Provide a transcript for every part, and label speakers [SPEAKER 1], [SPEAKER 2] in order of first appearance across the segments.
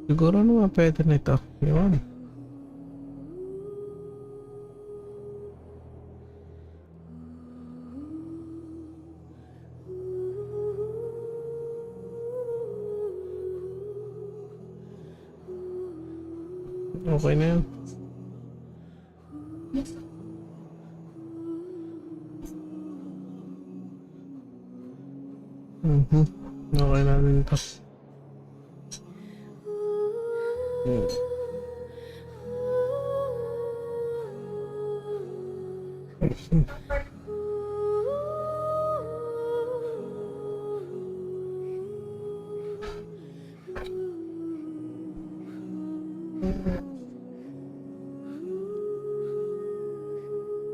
[SPEAKER 1] Siguro naman pwede nito. Yun. Okay na yun. Okay na rin ito.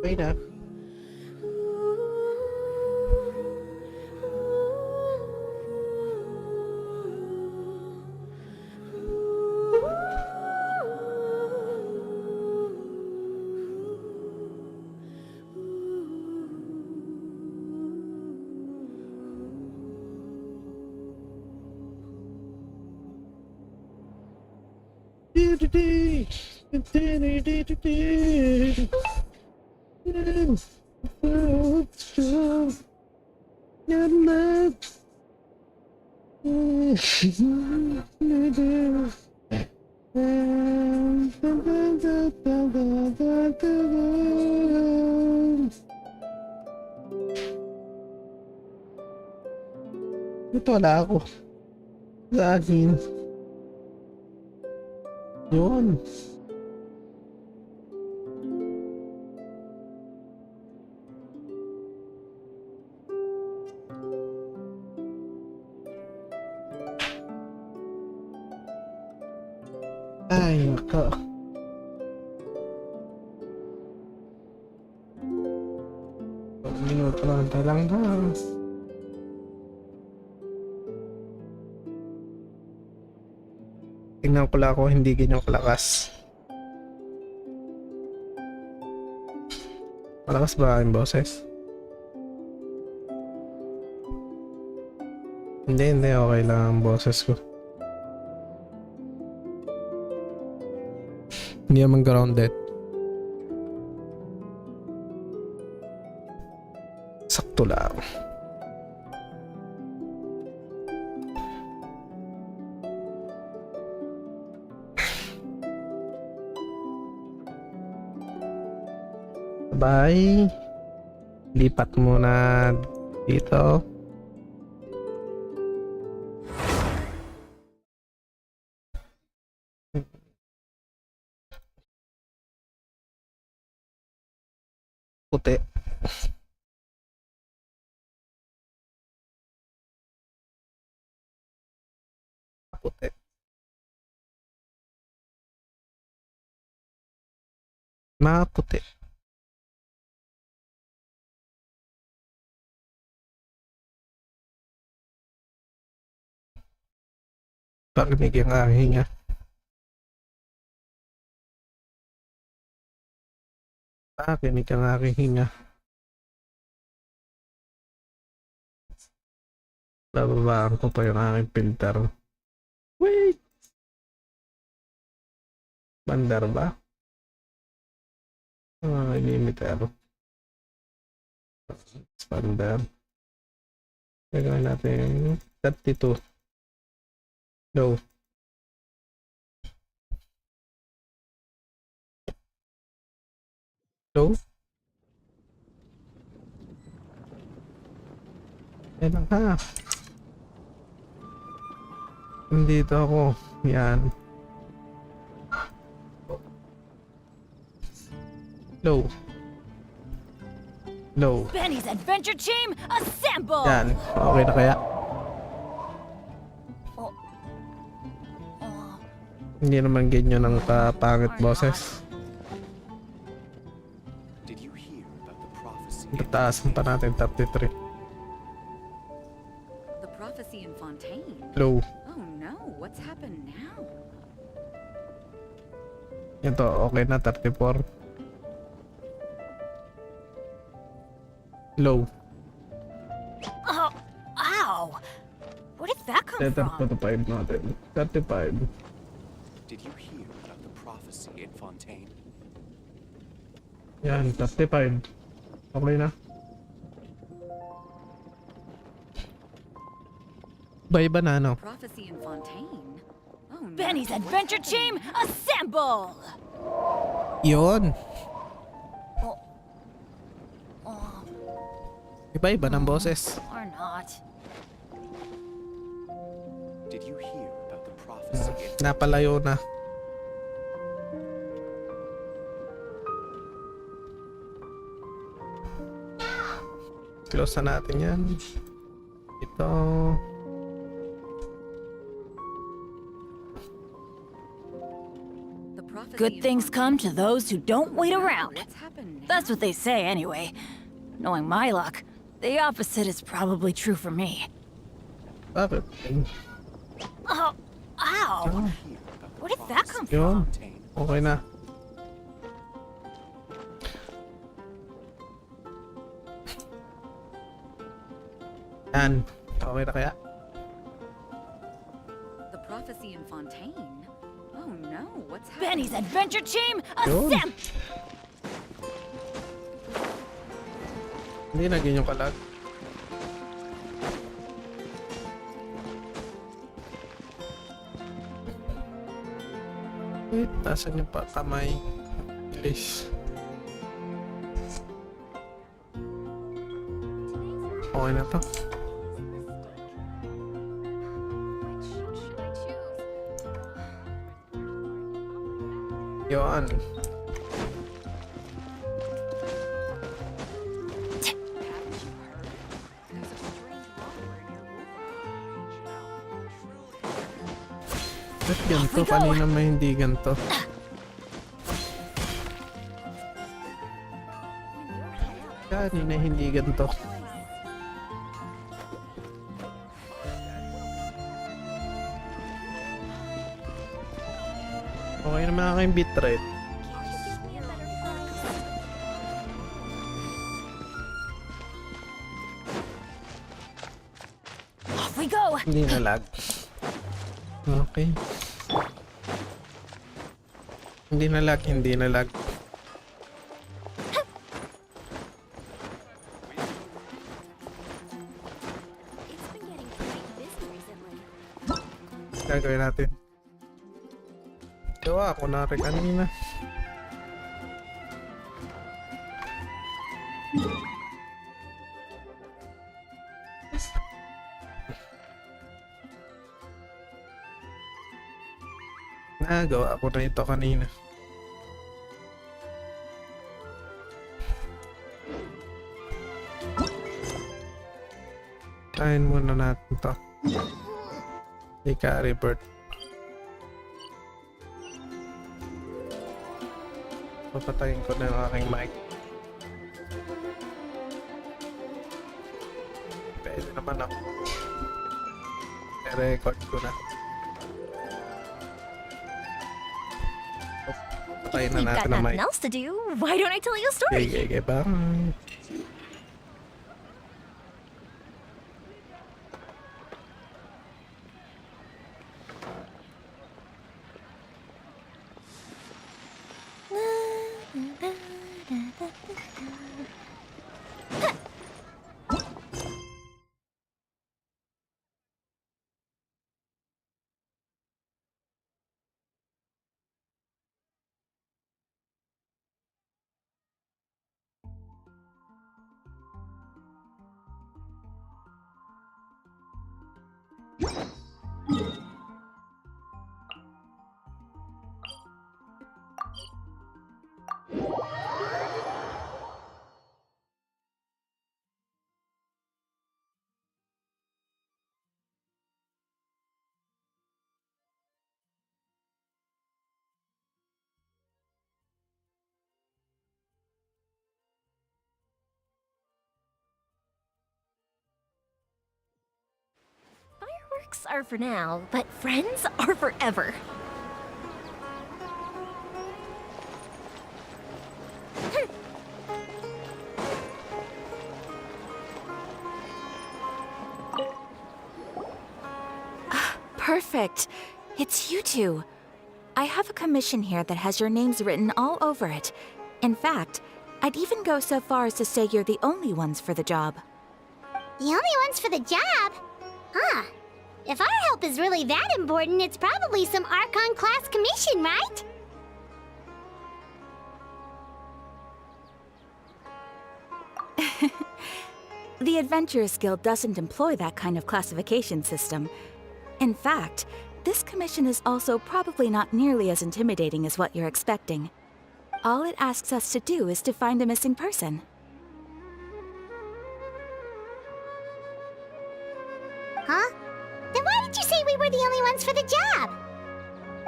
[SPEAKER 1] Wait up. Ito wala ako sa akin. Yun. Ay, nako. Minuto lang talang na. Tingnan ko lang ako, hindi ganyan kalakas. Malakas ba ang boses? Hindi, okay lang ang boses ko. Hindi naman grounded. Sakto lang. Bye. Lipat muna dito. Puti. Puti. Maputi. Parinig yung aking hinga. Parinig ang aking hinga. Bababaan ko pa yung aking filter. Wait! Bandar ba? Limiter. Bandar. Gagawin natin 32. Low. Low. Yan lang ha. Nandito ako. Yan. Low. Low.
[SPEAKER 2] Benny's adventure team, assemble!
[SPEAKER 1] Yan. Okay na kaya? Hindi naman ganyan ang kapangit boses. Tataasan pa natin 33.
[SPEAKER 2] The prophecy in Fontaine.
[SPEAKER 1] Low.
[SPEAKER 2] Oh no, what's happened now?
[SPEAKER 1] Ito, okay na 34. Low.
[SPEAKER 2] Oh, ow! Where did that come from?
[SPEAKER 1] 35 natin. 35.
[SPEAKER 3] Did you hear about the prophecy in Fontaine?
[SPEAKER 1] Yan, 35. Okay na. Iba na, ano?
[SPEAKER 2] Prophecy in Fontaine? Oh no.
[SPEAKER 4] Benny's
[SPEAKER 2] What's
[SPEAKER 4] adventure
[SPEAKER 2] happening?
[SPEAKER 4] team, assemble!
[SPEAKER 1] Yun!
[SPEAKER 4] Oh,
[SPEAKER 1] Iba ng boses.
[SPEAKER 4] or not.
[SPEAKER 3] Did you hear about the prophecy in
[SPEAKER 1] Napalayo na. Close na natin yan. Ito.
[SPEAKER 2] The prophecy
[SPEAKER 4] Good
[SPEAKER 2] in
[SPEAKER 4] things come
[SPEAKER 2] Fontaine.
[SPEAKER 4] to those who don't wait
[SPEAKER 2] Oh, no.
[SPEAKER 4] around.
[SPEAKER 2] What's happened now?
[SPEAKER 4] That's what they say anyway. Knowing my luck, the opposite is probably true for me.
[SPEAKER 1] Bakit?
[SPEAKER 4] Oh, ow!
[SPEAKER 3] hear about the
[SPEAKER 4] Where did that
[SPEAKER 3] prophecy
[SPEAKER 4] come
[SPEAKER 3] in
[SPEAKER 1] from?
[SPEAKER 3] Fontaine?
[SPEAKER 1] Okay na. Yan. Okay na kaya?
[SPEAKER 2] The prophecy in Fontaine? Oh no, what's happening?
[SPEAKER 4] Benny's adventure team,
[SPEAKER 1] Yun.
[SPEAKER 4] assemble!
[SPEAKER 1] Hindi na ganyan kalag. Wait, nasan yung pa kamay? Bilis. Okay na to. Yun. Ba't ganito?
[SPEAKER 4] we go.
[SPEAKER 1] Kanina may hindi ganito. Kanina hindi ganito. Okay naman ako yung bitrate.
[SPEAKER 4] Off we go!
[SPEAKER 1] Hindi na lag. Okay. Hindi na lag, hindi na lag. Gagawin natin. Gawa ako na rin kanina. Nagawa ako na ito kanina. Kain muna natin to. Ika revert. Papatayin ko na yung aking mic. Pwede naman ako. I-record ko na. Patayin na
[SPEAKER 4] You've got
[SPEAKER 1] natin ang mic.
[SPEAKER 4] nothing else to do. Why don't I tell you a story?
[SPEAKER 1] Okay, bye.
[SPEAKER 5] Fireworks are for now, but friends are forever. Perfect. It's you two.
[SPEAKER 4] I have a commission here that has your names written all over it. In fact, I'd even go so far as to say you're the only ones for the job.
[SPEAKER 6] The only ones for the job? Huh. If our help is really that important, it's probably some Archon-class commission, right?
[SPEAKER 4] The Adventurers Guild doesn't employ that kind of classification system. In fact, this commission is also probably not nearly as intimidating as what you're expecting. All it asks us to do is to find a missing person.
[SPEAKER 6] Huh? Then why did you say we were the only ones for the job?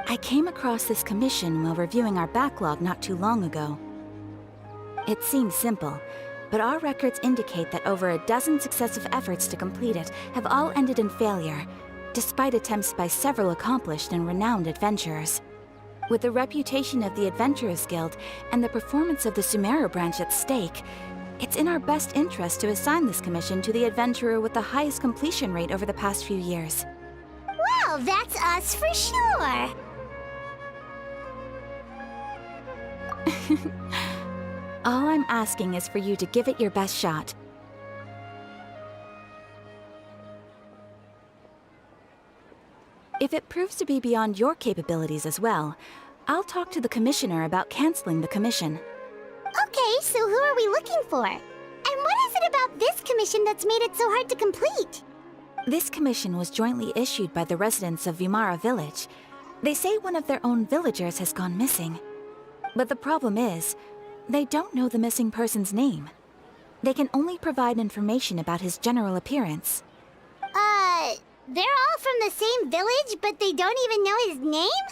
[SPEAKER 4] I came across this commission while reviewing our backlog not too long ago. It seems simple, but our records indicate that over a dozen successive efforts to complete it have all ended in failure, despite attempts by several accomplished and renowned adventurers. With the reputation of the Adventurers Guild and the performance of the Sumeru branch at stake, it's in our best interest to assign this commission to the adventurer with the highest completion rate over the past few years.
[SPEAKER 6] Well, that's us for sure.
[SPEAKER 4] All I'm asking is for you to give it your best shot. If it proves to be beyond your capabilities as well, I'll talk to the commissioner about canceling the commission.
[SPEAKER 6] Okay, so who are we looking for? And what is it about this commission that's made it so hard to complete?
[SPEAKER 4] This commission was jointly issued by the residents of Vimara Village. They say one of their own villagers has gone missing. But the problem is, they don't know the missing person's name. They can only provide information about his general appearance.
[SPEAKER 6] They're all from the same village, but they don't even know his name?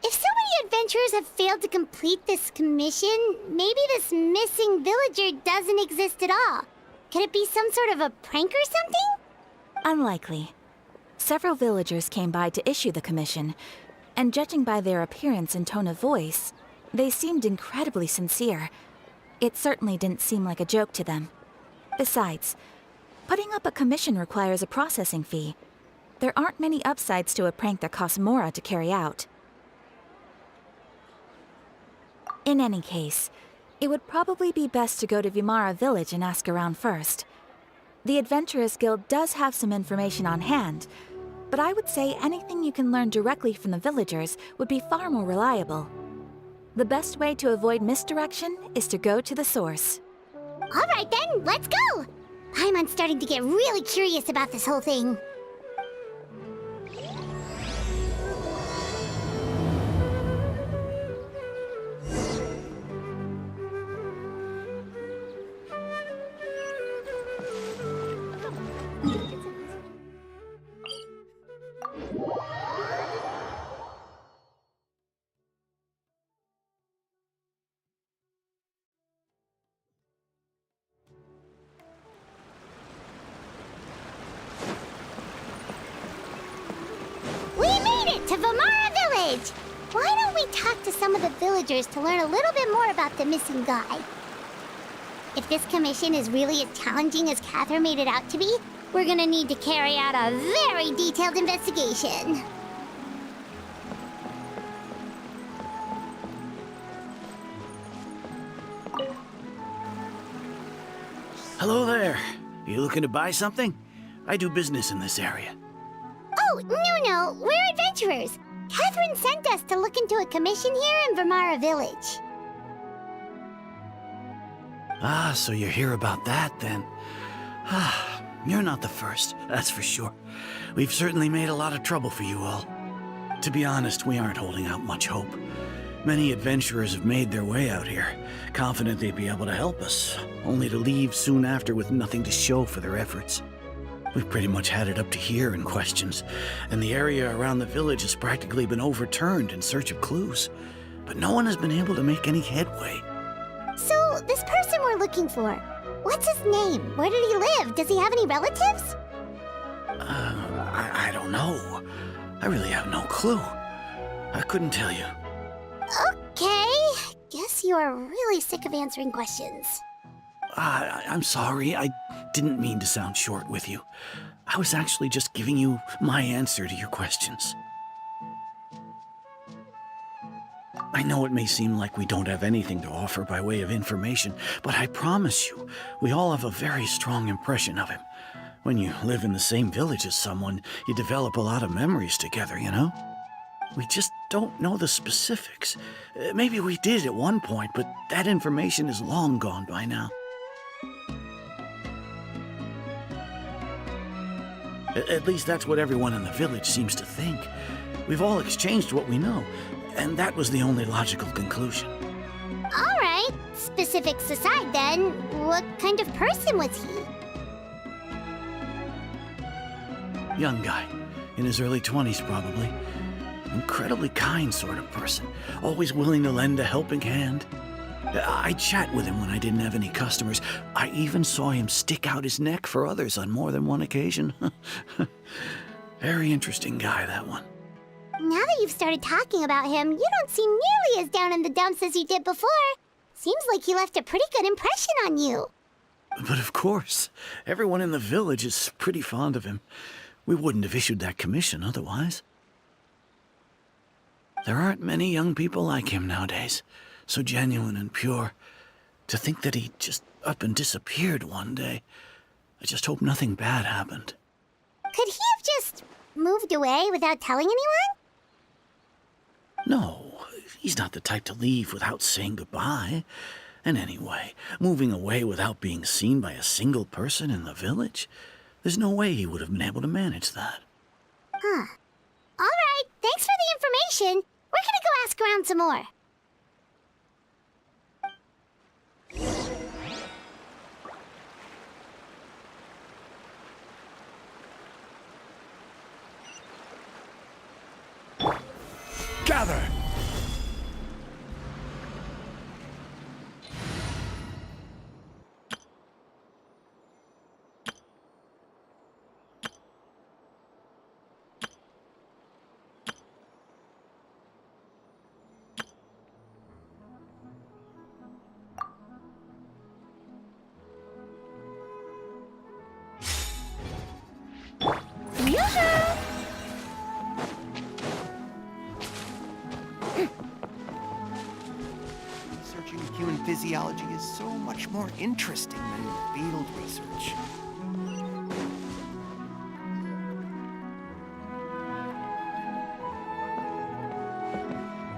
[SPEAKER 6] If so many adventurers have failed to complete this commission, maybe this missing villager doesn't exist at all. Could it be some sort of a prank or something?
[SPEAKER 4] Unlikely. Several villagers came by to issue the commission, and judging by their appearance and tone of voice, they seemed incredibly sincere. It certainly didn't seem like a joke to them. Besides, putting up a commission requires a processing fee. There aren't many upsides to a prank that costs Mora to carry out. In any case, it would probably be best to go to Vimara Village and ask around first. The Adventurers Guild does have some information on hand, but I would say anything you can learn directly from the villagers would be far more reliable. The best way to avoid misdirection is to go to the source.
[SPEAKER 6] All right then, let's go! Paimon's starting to get really curious about this whole thing. To Vimara Village! Why don't we talk to some of the villagers to learn a little bit more about the missing guy? If this commission is really as challenging as Catherine made it out to be, we're gonna need to carry out a very detailed investigation.
[SPEAKER 7] Hello there. You looking to buy something? I do business in this area.
[SPEAKER 6] Oh, no, we're adventurers. Catherine sent us to look into a commission here in Vimara Village.
[SPEAKER 7] Ah, so you're here about that, then. Ah, you're not the first, that's for sure. We've certainly made a lot of trouble for you all. To be honest, we aren't holding out much hope. Many adventurers have made their way out here, confident they'd be able to help us, only to leave soon after with nothing to show for their efforts. We've pretty much had it up to here in questions, and the area around the village has practically been overturned in search of clues. But no one has been able to make any headway.
[SPEAKER 6] So, this person we're looking for, what's his name? Where did he live? Does he have any relatives?
[SPEAKER 7] I don't know. I really have no clue. I couldn't tell you.
[SPEAKER 6] Okay, guess you are really sick of answering questions.
[SPEAKER 7] I'm sorry, I didn't mean to sound short with you. I was actually just giving you my answer to your questions. I know it may seem like we don't have anything to offer by way of information, but I promise you, we all have a very strong impression of him. When you live in the same village as someone, you develop a lot of memories together, you know? We just don't know the specifics. Maybe we did at one point, but that information is long gone by now. At least that's what everyone in the village seems to think. We've all exchanged what we know, and that was the only logical conclusion.
[SPEAKER 6] All right. Specifics aside, then, what kind of person was he?
[SPEAKER 7] Young guy, in his early 20s probably. Incredibly kind sort of person, always willing to lend a helping hand. I'd chat with him when I didn't have any customers. I even saw him stick out his neck for others on more than one occasion. Very interesting guy, that one.
[SPEAKER 6] Now that you've started talking about him, you don't seem nearly as down in the dumps as you did before. Seems like he left a pretty good impression on you.
[SPEAKER 7] But of course, everyone in the village is pretty fond of him. We wouldn't have issued that commission otherwise. There aren't many young people like him nowadays, so genuine and pure. To think that he just up and disappeared one day. I just hope nothing bad happened.
[SPEAKER 6] Could he have just moved away without telling anyone?
[SPEAKER 7] No, he's not the type to leave without saying goodbye. And anyway, moving away without being seen by a single person in the village? There's no way he would have been able to manage that.
[SPEAKER 6] Huh. All right, thanks for the information. We're gonna go ask around some more.
[SPEAKER 8] Gather!
[SPEAKER 3] Researching human physiology is so much more interesting than field research.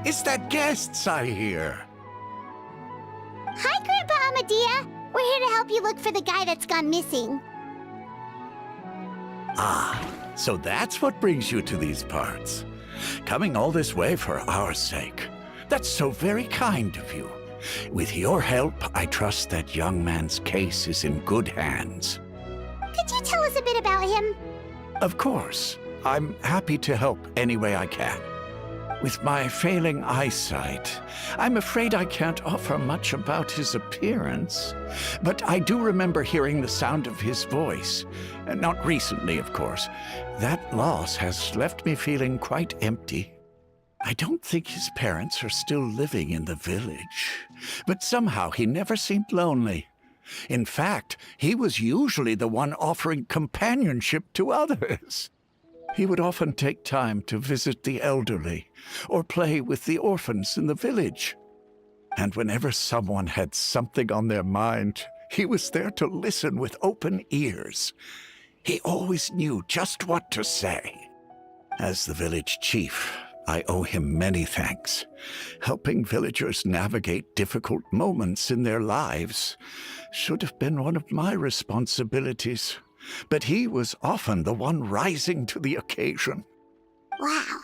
[SPEAKER 8] It's that guests I hear.
[SPEAKER 6] Hi, Grandpa Amadea. We're here to help you look for the guy that's gone missing.
[SPEAKER 8] Ah, so that's what brings you to these parts. Coming all this way for our sake. That's so very kind of you. With your help, I trust that young man's case is in good hands.
[SPEAKER 6] Could you tell us a bit about him?
[SPEAKER 8] Of course. I'm happy to help any way I can. With my failing eyesight, I'm afraid I can't offer much about his appearance. But I do remember hearing the sound of his voice. Not recently, of course. That loss has left me feeling quite empty. I don't think his parents are still living in the village. But somehow he never seemed lonely. In fact, he was usually the one offering companionship to others. He would often take time to visit the elderly or play with the orphans in the village. And whenever someone had something on their mind, he was there to listen with open ears. He always knew just what to say. As the village chief, I owe him many thanks. Helping villagers navigate difficult moments in their lives should have been one of my responsibilities. But he was often the one rising to the occasion.
[SPEAKER 6] Wow.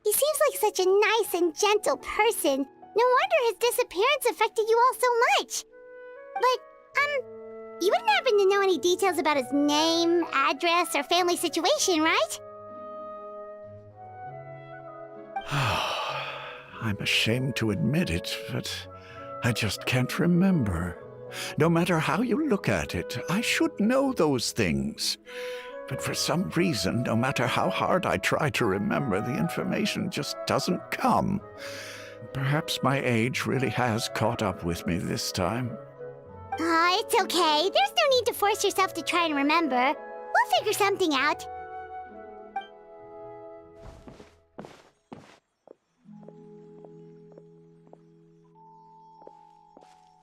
[SPEAKER 6] He seems like such a nice and gentle person. No wonder his disappearance affected you all so much. But, you wouldn't happen to know any details about his name, address, or family situation, right?
[SPEAKER 8] I'm ashamed to admit it, but I just can't remember. No matter how you look at it, I should know those things. But for some reason, no matter how hard I try to remember, the information just doesn't come. Perhaps my age really has caught up with me this time.
[SPEAKER 6] It's okay. There's no need to force yourself to try and remember. We'll We'll figure something out.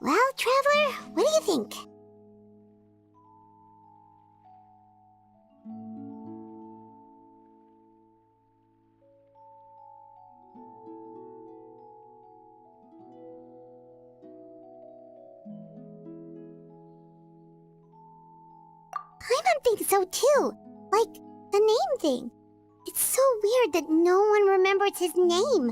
[SPEAKER 6] Well, Traveler, what do you think? Paimon thinks so too. Like, the name thing. It's so weird that no one remembers his name.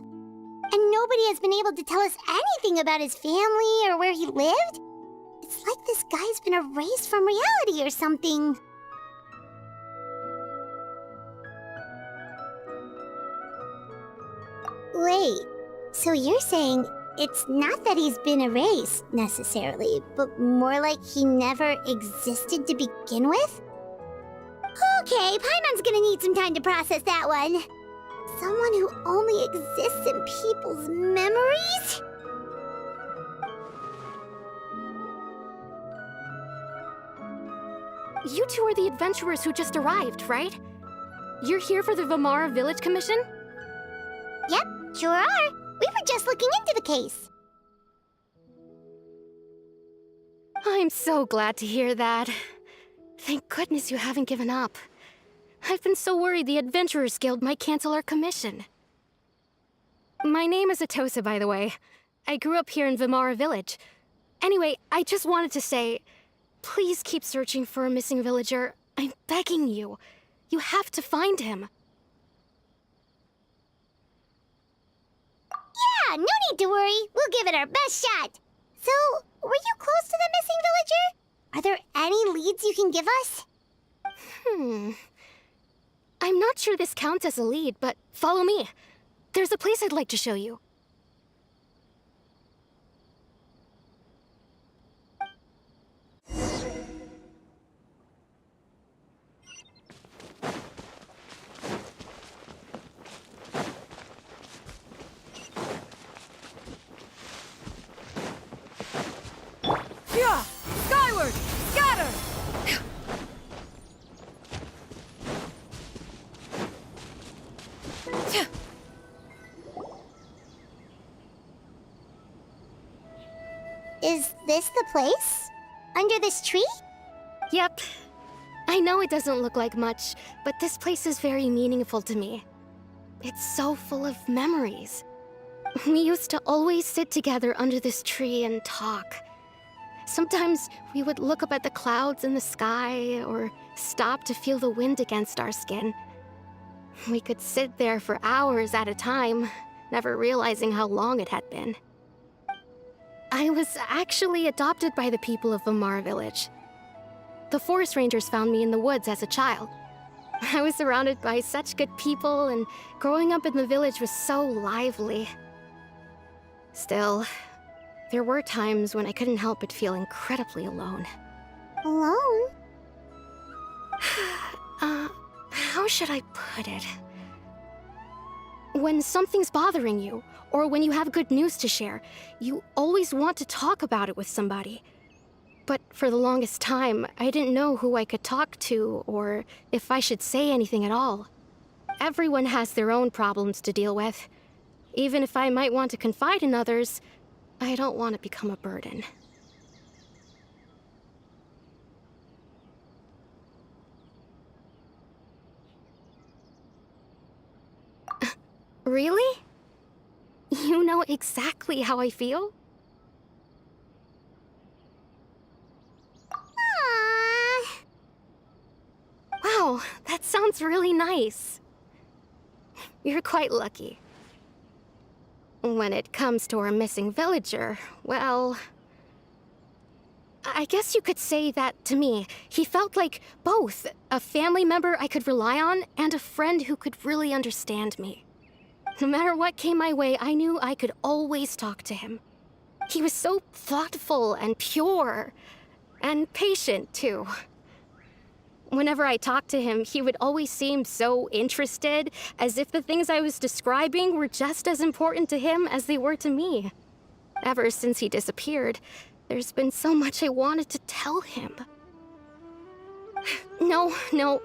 [SPEAKER 6] And nobody has been able to tell us anything about his family or where he lived. It's like this guy's been erased from reality or something. Wait, so you're saying it's not that he's been erased, necessarily, but more like he never existed to begin with? Okay, Paimon's gonna need some time to process that one. Someone who only exists in people's memories?
[SPEAKER 5] You two are the adventurers who just arrived, right? You're here for the Vamara Village Commission?
[SPEAKER 6] Yep, sure are. We were just looking into the case.
[SPEAKER 5] I'm so glad to hear that. Thank goodness you haven't given up. I've been so worried the Adventurers Guild might cancel our commission. My name is Atosa, by the way. I grew up here in Vamara Village. Anyway, I just wanted to say, please keep searching for a missing villager. I'm begging you. You have to find him.
[SPEAKER 6] Yeah, no need to worry. We'll give it our best shot. So, were you close to the missing villager? Are there any leads you can give us?
[SPEAKER 5] I'm not sure this counts as a lead, but follow me. There's a place I'd like to show you.
[SPEAKER 2] Yeah! Skyward! Scatter!
[SPEAKER 6] Is this the place? Under this tree?
[SPEAKER 5] Yep. I know it doesn't look like much, but this place is very meaningful to me. It's so full of memories. We used to always sit together under this tree and talk. Sometimes we would look up at the clouds in the sky, or stop to feel the wind against our skin. We could sit there for hours at a time, never realizing how long it had been. I was actually adopted by the people of Vamara Village. The forest rangers found me in the woods as a child. I was surrounded by such good people, and growing up in the village was so lively. Still, there were times when I couldn't help but feel incredibly alone.
[SPEAKER 6] Alone?
[SPEAKER 5] How should I put it? When something's bothering you, or when you have good news to share, you always want to talk about it with somebody. But for the longest time, I didn't know who I could talk to, or if I should say anything at all. Everyone has their own problems to deal with. Even if I might want to confide in others, I don't want to become a burden. Really? You know exactly how I feel?
[SPEAKER 6] Aww.
[SPEAKER 5] Wow, that sounds really nice. You're quite lucky. When it comes to our missing villager, well, I guess you could say that to me. He felt like both a family member I could rely on and a friend who could really understand me. No matter what came my way, I knew I could always talk to him. He was so thoughtful and pure, and patient, too. Whenever I talked to him, he would always seem so interested, as if the things I was describing were just as important to him as they were to me. Ever since he disappeared, there's been so much I wanted to tell him. No,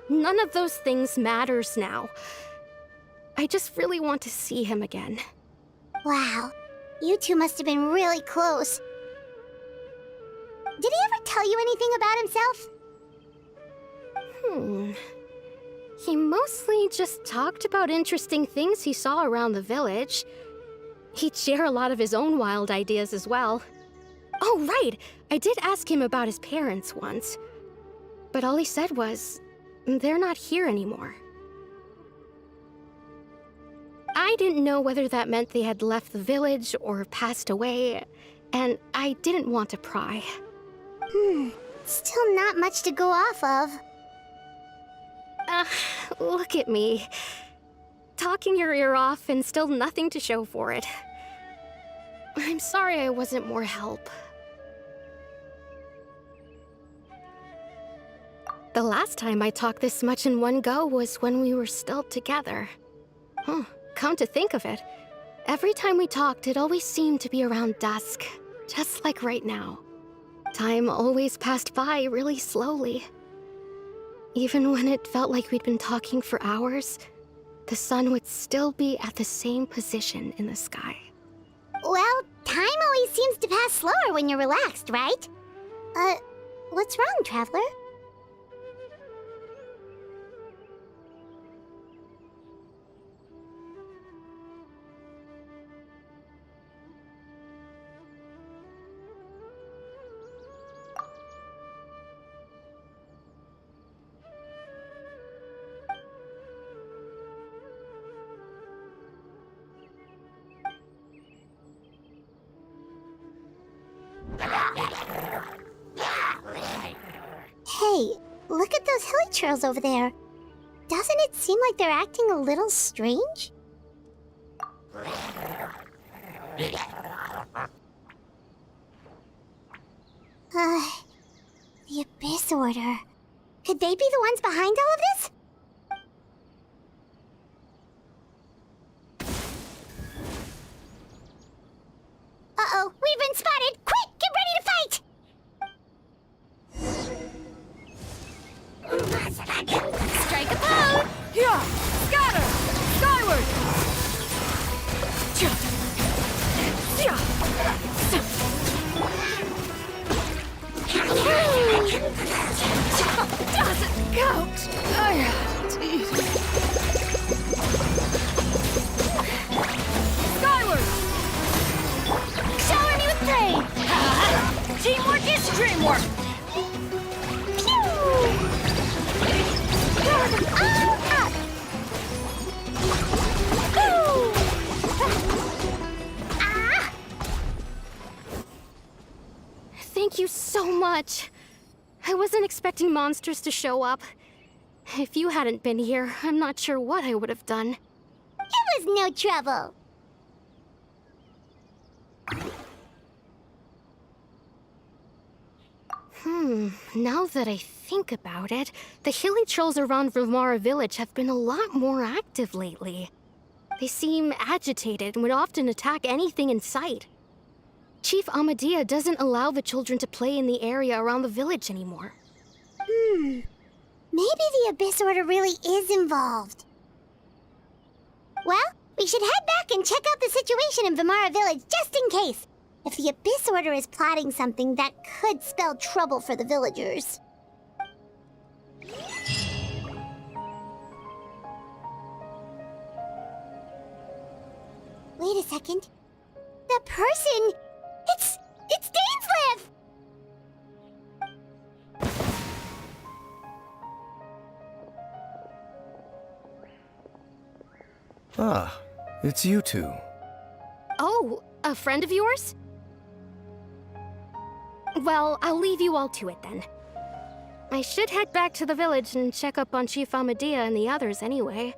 [SPEAKER 5] none of those things matters now. I just really want to see him again.
[SPEAKER 6] Wow, you two must have been really close. Did he ever tell you anything about himself?
[SPEAKER 5] He mostly just talked about interesting things he saw around the village. He'd share a lot of his own wild ideas as well. Oh, right! I did ask him about his parents once. But all he said was, they're not here anymore. I didn't know whether that meant they had left the village or passed away, and I didn't want to pry.
[SPEAKER 6] Still not much to go off of.
[SPEAKER 5] Look at me. Talking your ear off and still nothing to show for it. I'm sorry I wasn't more help. The last time I talked this much in one go was when we were still together. Come to think of it, every time we talked, it always seemed to be around dusk, just like right now. Time always passed by really slowly. Even when it felt like we'd been talking for hours, the sun would still be at the same position in the sky.
[SPEAKER 6] Well, time always seems to pass slower when you're relaxed, right? What's wrong, Traveler? Hey, look at those hilly trails over there. Doesn't it seem like they're acting a little strange? The Abyss Order. Could they be the ones behind all of this? Uh-oh, we've been spotted! Quick, get ready to fight!
[SPEAKER 2] Strike a pose! Yeah! Scatter! Skyward! Doesn't count! Skyward!
[SPEAKER 6] Shower me with praise!
[SPEAKER 2] Teamwork is dreamwork!
[SPEAKER 5] Thank you so much. I wasn't expecting monsters to show up. If you hadn't been here, I'm not sure what I would have done.
[SPEAKER 6] It was no trouble.
[SPEAKER 5] Now that I think about it, the hilly trolls around Vimara village have been a lot more active lately. They seem agitated and would often attack anything in sight. Chief Amadea doesn't allow the children to play in the area around the village anymore.
[SPEAKER 6] Maybe the Abyss Order really is involved. Well, we should head back and check out the situation in Vimara village just in case. If the Abyss Order is plotting something that could spell trouble for the villagers. Wait a second. That person... It's Dainslev!
[SPEAKER 9] Ah, it's you two.
[SPEAKER 5] Oh, a friend of yours? Well, I'll leave you all to it then. I should head back to the village and check up on Chief Amadea and the others anyway.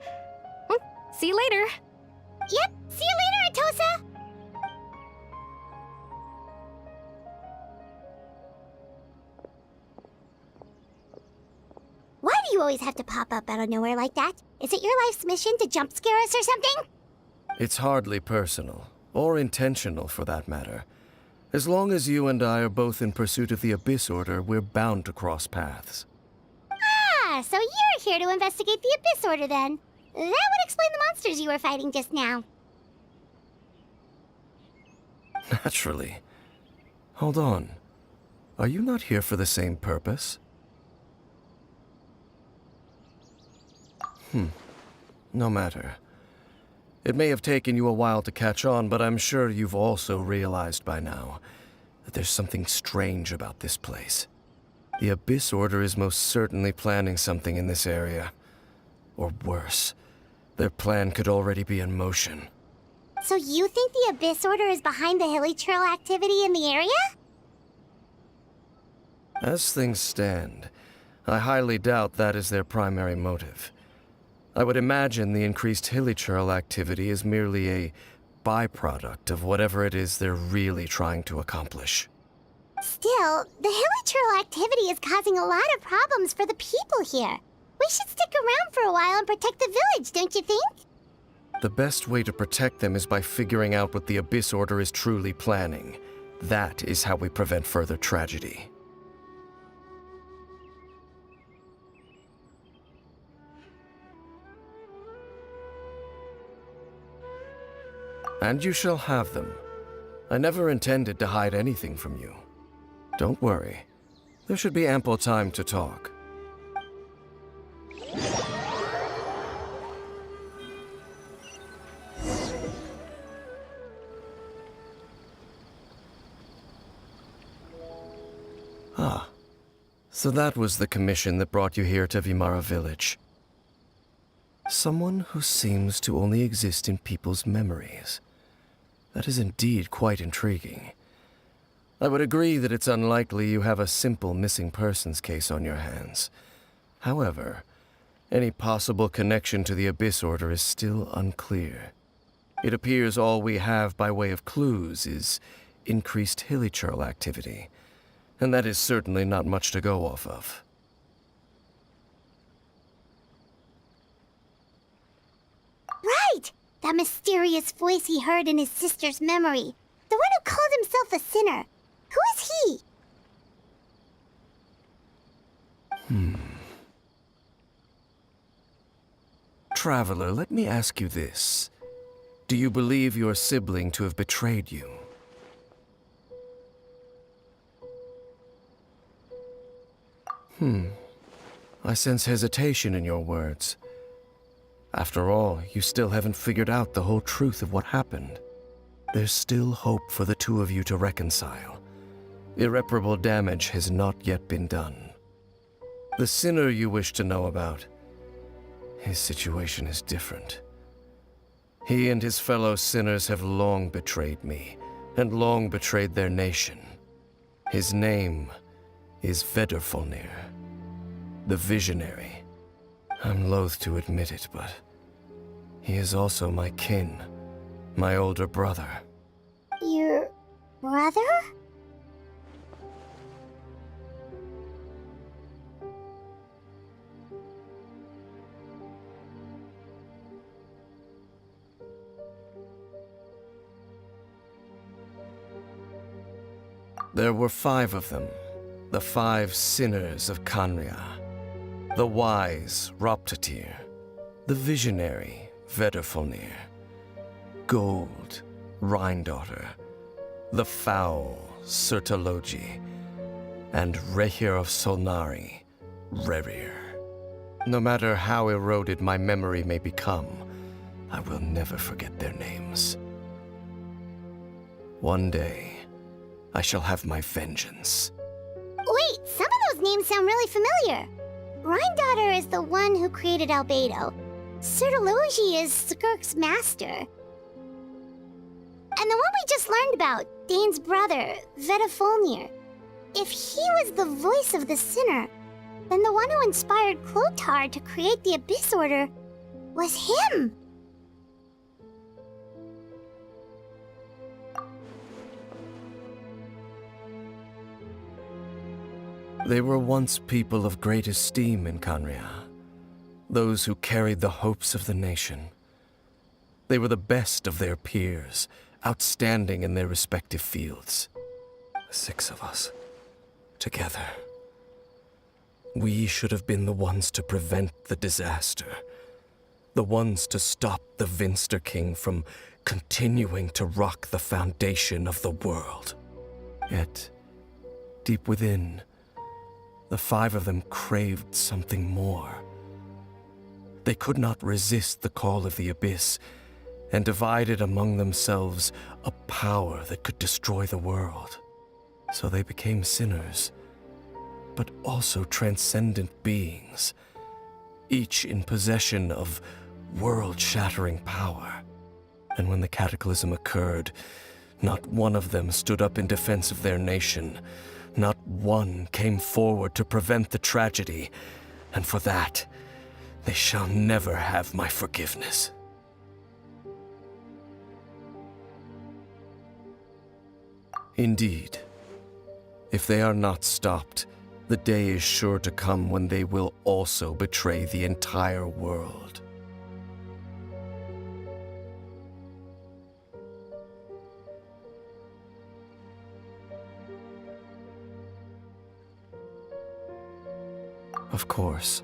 [SPEAKER 5] See you later.
[SPEAKER 6] Yep, see you later, Atosa! Why do you always have to pop up out of nowhere like that? Is it your life's mission to jump scare us or something?
[SPEAKER 9] It's hardly personal, or intentional for that matter. As long as you and I are both in pursuit of the Abyss Order, we're bound to cross paths.
[SPEAKER 6] Ah, Ah, so you're here to investigate the Abyss Order then. That would explain the monsters you were fighting just now.
[SPEAKER 9] Naturally. Hold on. Are you not here for the same purpose? No matter. It may have taken you a while to catch on, but I'm sure you've also realized by now that there's something strange about this place. The Abyss Order is most certainly planning something in this area. Or worse, their plan could already be in motion.
[SPEAKER 6] So you think the Abyss Order is behind the hilly churl activity in the area?
[SPEAKER 9] As things stand, I highly doubt that is their primary motive. I would imagine the increased hilichurl activity is merely a byproduct of whatever it is they're really trying to accomplish.
[SPEAKER 6] Still, the hilichurl activity is causing a lot of problems for the people here. We should stick around for a while and protect the village, don't you think?
[SPEAKER 9] The best way to protect them is by figuring out what the Abyss Order is truly planning. That is how we prevent further tragedy. And you shall have them. I never intended to hide anything from you. Don't worry. There should be ample time to talk. Ah. So that was the commission that brought you here to Vimara Village. Someone who seems to only exist in people's memories. That is indeed quite intriguing. I would agree that it's unlikely you have a simple missing persons case on your hands. However, any possible connection to the Abyss Order is still unclear. It appears all we have by way of clues is increased hilichurl activity, and that is certainly not much to go off of.
[SPEAKER 6] Right! That mysterious voice he heard in his sister's memory. The one who called himself a sinner. Who is he?
[SPEAKER 9] Traveler, let me ask you this. Do you believe your sibling to have betrayed you? I sense hesitation in your words. After all, you still haven't figured out the whole truth of what happened. There's still hope for the two of you to reconcile. Irreparable damage has not yet been done. The sinner you wish to know about, his situation is different. He and his fellow sinners have long betrayed me, and long betrayed their nation. His name is Vedrfolnir, the Visionary. I'm loath to admit it, but he is also my kin, my older brother.
[SPEAKER 6] Your brother?
[SPEAKER 9] There were 5 of them, the 5 sinners of Kanria. The wise Roptatir, the visionary Vedrfolnir, Gold Rhindaughter, the foul Sertologi, and Rehir of Solnari, Rerir. No matter how eroded my memory may become, I will never forget their names. One day, I shall have my vengeance.
[SPEAKER 6] Wait, some of those names sound really familiar. Rhindaughter is the one who created Albedo. Sertologi is Skirk's master. And the one we just learned about, Dane's brother, Vedrfolnir. If he was the voice of the sinner, then the one who inspired Clotar to create the Abyss Order was him.
[SPEAKER 9] They were once people of great esteem in Kanria, those who carried the hopes of the nation. They were the best of their peers, outstanding in their respective fields. The 6 of us, together. We should have been the ones to prevent the disaster. The ones to stop the Vinster King from continuing to rock the foundation of the world. Yet, deep within, the five of them craved something more. They could not resist the call of the Abyss, and divided among themselves a power that could destroy the world. So they became sinners, but also transcendent beings, each in possession of world-shattering power. And when the cataclysm occurred, not one of them stood up in defense of their nation. Not one came forward to prevent the tragedy, and for that, they shall never have my forgiveness. Indeed, if they are not stopped, the day is sure to come when they will also betray the entire world. Of course.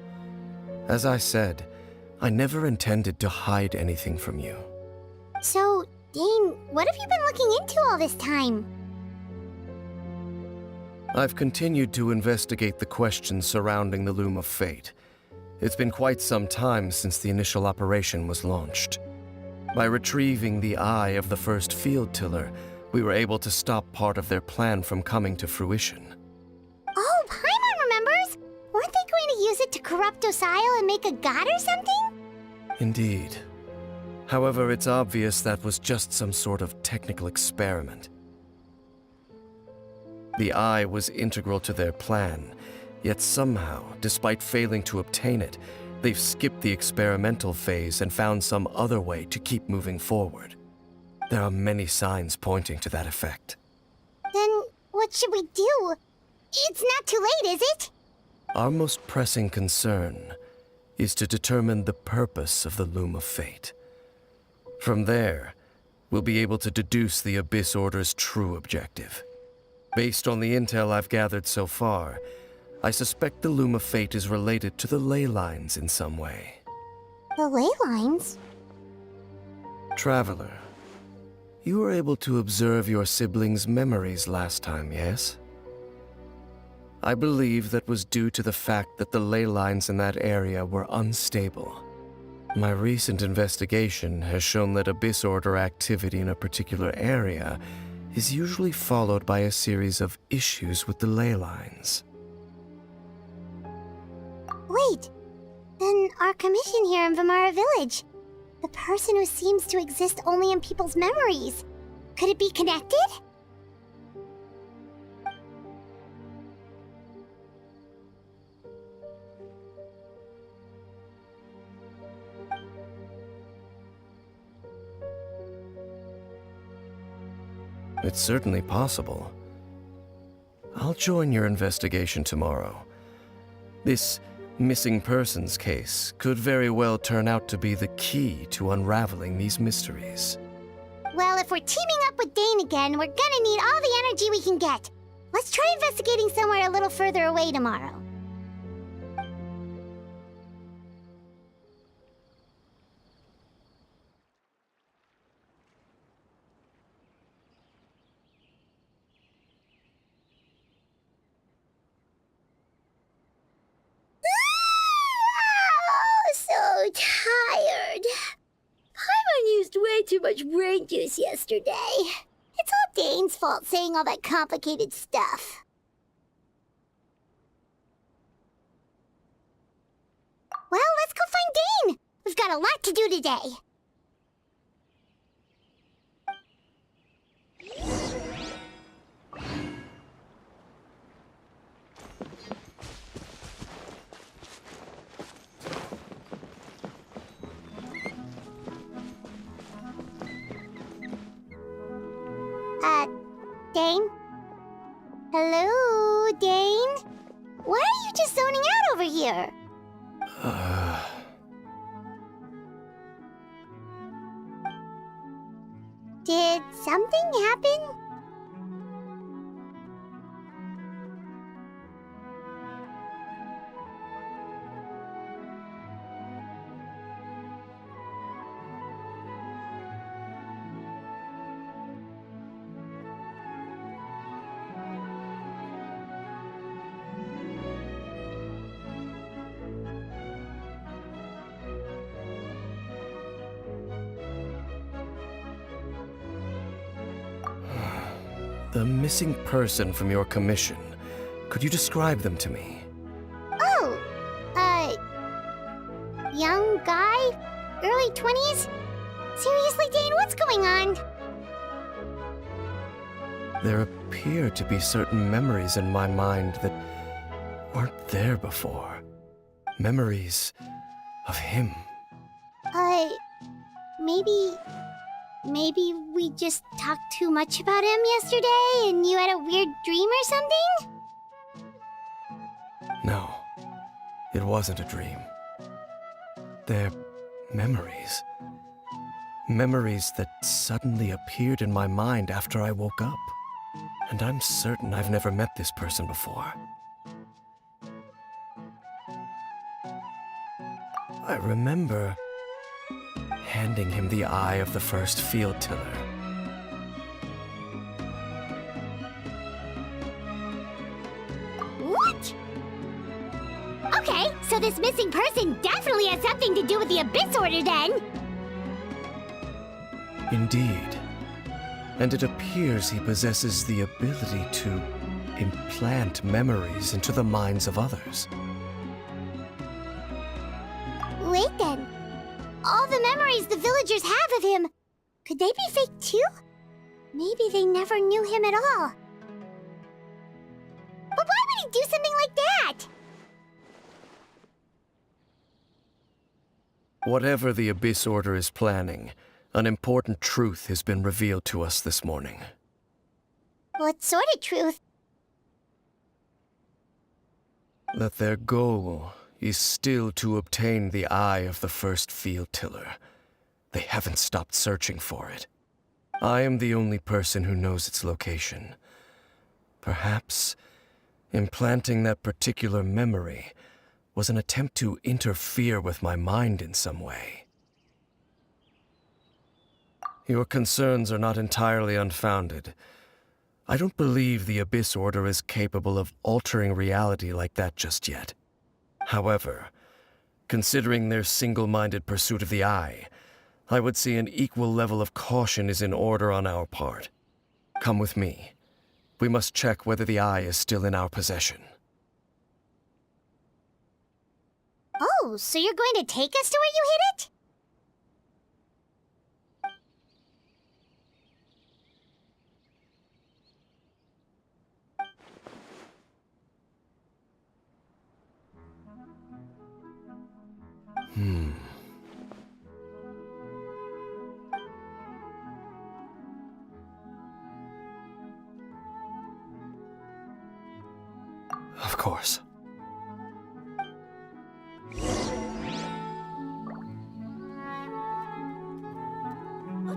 [SPEAKER 9] As I said, I never intended to hide anything from you.
[SPEAKER 6] So, Dane, what have you been looking into all this time?
[SPEAKER 9] I've continued to investigate the questions surrounding the Loom of Fate. It's been quite some time since the initial operation was launched. By retrieving the eye of the first field tiller, we were able to stop part of their plan from coming to fruition.
[SPEAKER 6] Oh, Paimon remembers! Weren't they going to use it to corrupt Osile and make a god or something?
[SPEAKER 9] Indeed. However, it's obvious that was just some sort of technical experiment. The eye was integral to their plan, yet somehow, despite failing to obtain it, they've skipped the experimental phase and found some other way to keep moving forward. There are many signs pointing to that effect.
[SPEAKER 6] Then, what should we do? It's not too late, is it?
[SPEAKER 9] Our most pressing concern is to determine the purpose of the Loom of Fate. From there, we'll be able to deduce the Abyss Order's true objective. Based on the intel I've gathered so far, I suspect the Loom of Fate is related to the ley lines in some way.
[SPEAKER 6] The ley lines?
[SPEAKER 9] Traveler, you were able to observe your siblings' memories last time, yes? I believe that was due to the fact that the ley lines in that area were unstable. My recent investigation has shown that Abyss Order activity in a particular area is usually followed by a series of issues with the ley lines.
[SPEAKER 6] Wait, then our commission here in Vimara Village, the person who seems to exist only in people's memories, could it be connected?
[SPEAKER 9] It's certainly possible. I'll join your investigation tomorrow. This missing persons case could very well turn out to be the key to unraveling these mysteries.
[SPEAKER 6] Well, if we're teaming up with Dane again, we're gonna need all the energy we can get. Let's try investigating somewhere a little further away tomorrow. So tired. Paimon used way too much brain juice yesterday. It's all Dane's fault saying all that complicated stuff. Well, let's go find Dane. We've got a lot to do today. Dane? Hello, Dane? Why are you just zoning out over here? Did something happen?
[SPEAKER 9] The missing person from your commission. Could you describe them to me?
[SPEAKER 6] Oh, young guy? Early 20s? Seriously, Dane, what's going on?
[SPEAKER 9] There appear to be certain memories in my mind that weren't there before. Memories of him.
[SPEAKER 6] Maybe we just talked too much about him yesterday and you had a weird dream or something?
[SPEAKER 9] No, it wasn't a dream. They're memories. Memories that suddenly appeared in my mind after I woke up. And I'm certain I've never met this person before. I remember handing him the eye of the first field tiller.
[SPEAKER 6] What? Okay, so this missing person definitely has something to do with the Abyss Order then!
[SPEAKER 9] Indeed. And it appears he possesses the ability to implant memories into the minds of others.
[SPEAKER 6] Wait then. All the memories the villagers have of him, could they be fake too? Maybe they never knew him at all. But why would he do something like that?
[SPEAKER 9] Whatever the Abyss Order is planning, an important truth has been revealed to us this morning.
[SPEAKER 6] What sort of truth?
[SPEAKER 9] That their goal is still to obtain the eye of the first field tiller. They haven't stopped searching for it. I am the only person who knows its location. Perhaps implanting that particular memory was an attempt to interfere with my mind in some way. Your concerns are not entirely unfounded. I don't believe the Abyss Order is capable of altering reality like that just yet. However, considering their single-minded pursuit of the Eye, I would say an equal level of caution is in order on our part. Come with me. We must check whether the Eye is still in our possession.
[SPEAKER 6] Oh, so you're going to take us to where you hid it?
[SPEAKER 9] Of course.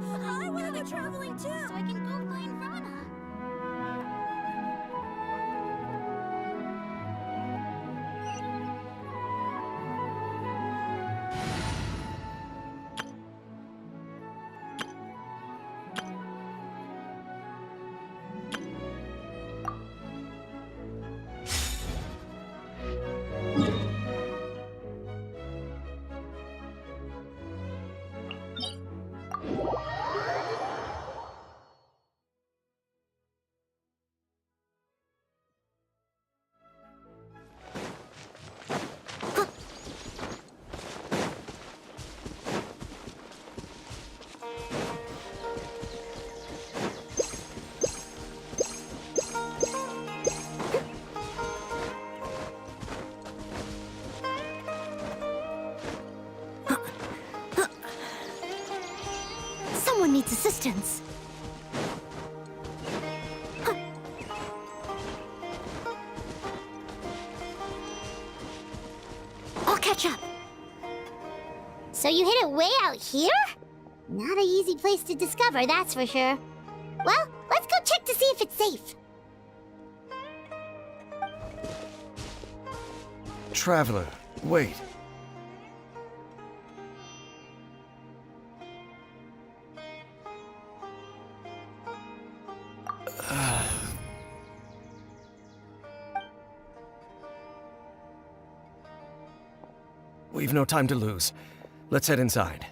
[SPEAKER 6] I want to go traveling too, so I can go find Rana. Someone needs assistance. I'll catch up. So you hid it way out here? Not an easy place to discover, that's for sure. Well, let's go check to see if it's safe.
[SPEAKER 9] Traveler, wait. We've no time to lose. Let's head inside.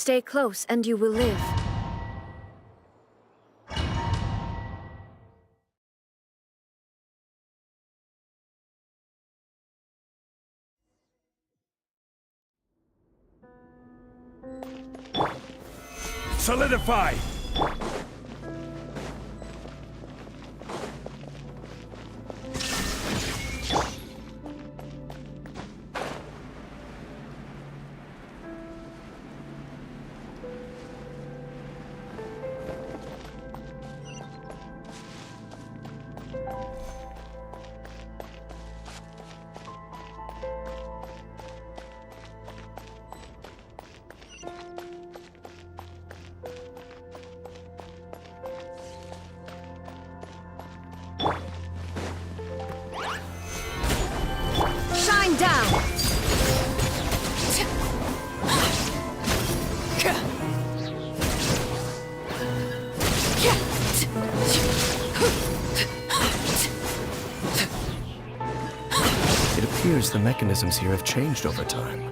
[SPEAKER 10] Stay close and you will live.
[SPEAKER 8] Solidify!
[SPEAKER 10] Shine down!
[SPEAKER 9] It appears the mechanisms here have changed over time.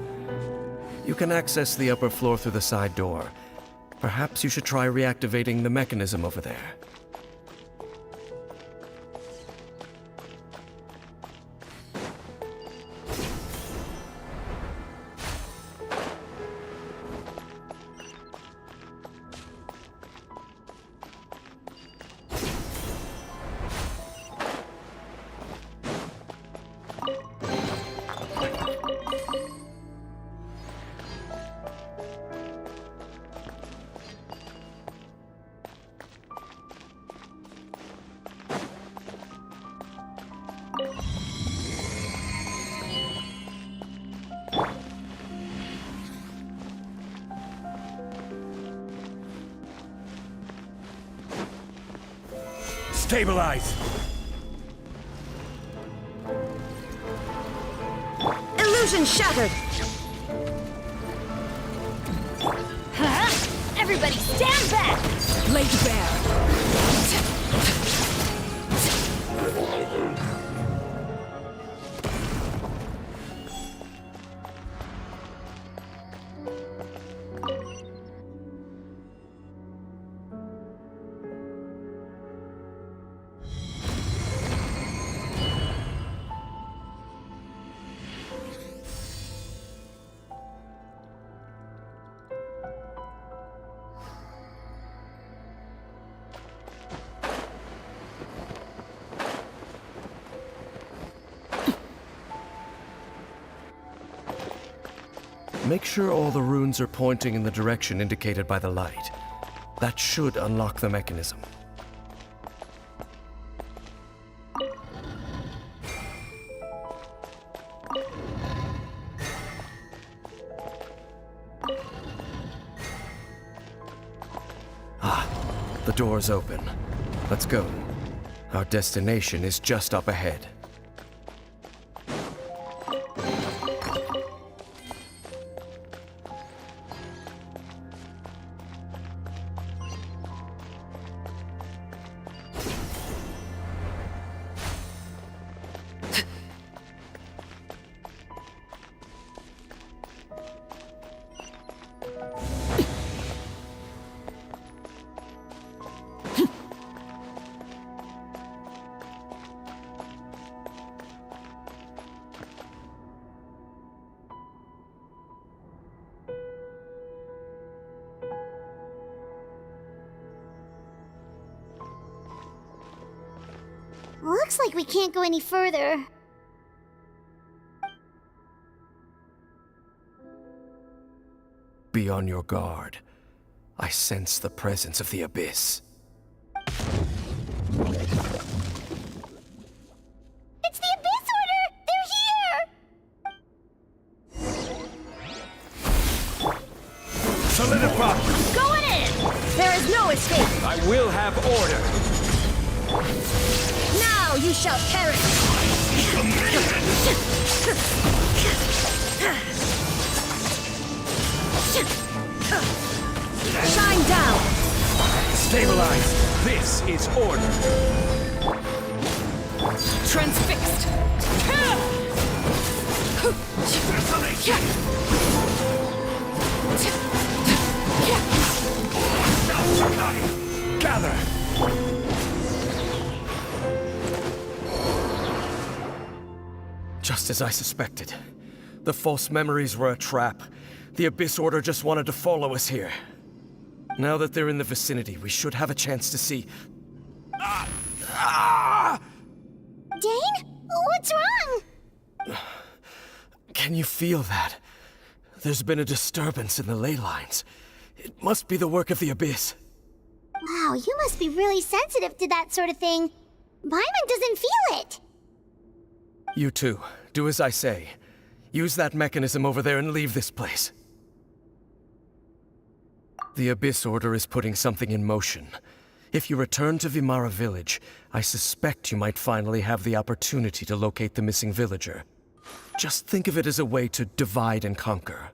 [SPEAKER 9] You can access the upper floor through the side door. Perhaps you should try reactivating the mechanism over there.
[SPEAKER 8] Stabilize!
[SPEAKER 10] Illusion shattered!
[SPEAKER 2] Huh? Everybody stand back!
[SPEAKER 10] Laid bare!
[SPEAKER 9] Make sure all the runes are pointing in the direction indicated by the light. That should unlock the mechanism. Ah, the door's open. Let's go. Our destination is just up ahead.
[SPEAKER 6] Looks like we can't go any further.
[SPEAKER 9] Be on your guard. I sense the presence of the Abyss.
[SPEAKER 6] It's the Abyss Order! They're here!
[SPEAKER 8] Solidify!
[SPEAKER 10] Going in! There is no escape!
[SPEAKER 8] I will have order!
[SPEAKER 10] Now you shall perish! Shine down!
[SPEAKER 8] Stabilize! This is order!
[SPEAKER 10] Transfixed!
[SPEAKER 8] Gather!
[SPEAKER 9] Just as I suspected. The false memories were a trap. The Abyss Order just wanted to follow us here. Now that they're in the vicinity, we should have a chance to see...
[SPEAKER 6] Dane? What's wrong?
[SPEAKER 9] Can you feel that? There's been a disturbance in the ley lines. It must be the work of the Abyss.
[SPEAKER 6] Wow, you must be really sensitive to that sort of thing. Paimon doesn't feel it.
[SPEAKER 9] You too. Do as I say. Use that mechanism over there and leave this place. The Abyss Order is putting something in motion. If you return to Vimara Village, I suspect you might finally have the opportunity to locate the missing villager. Just think of it as a way to divide and conquer.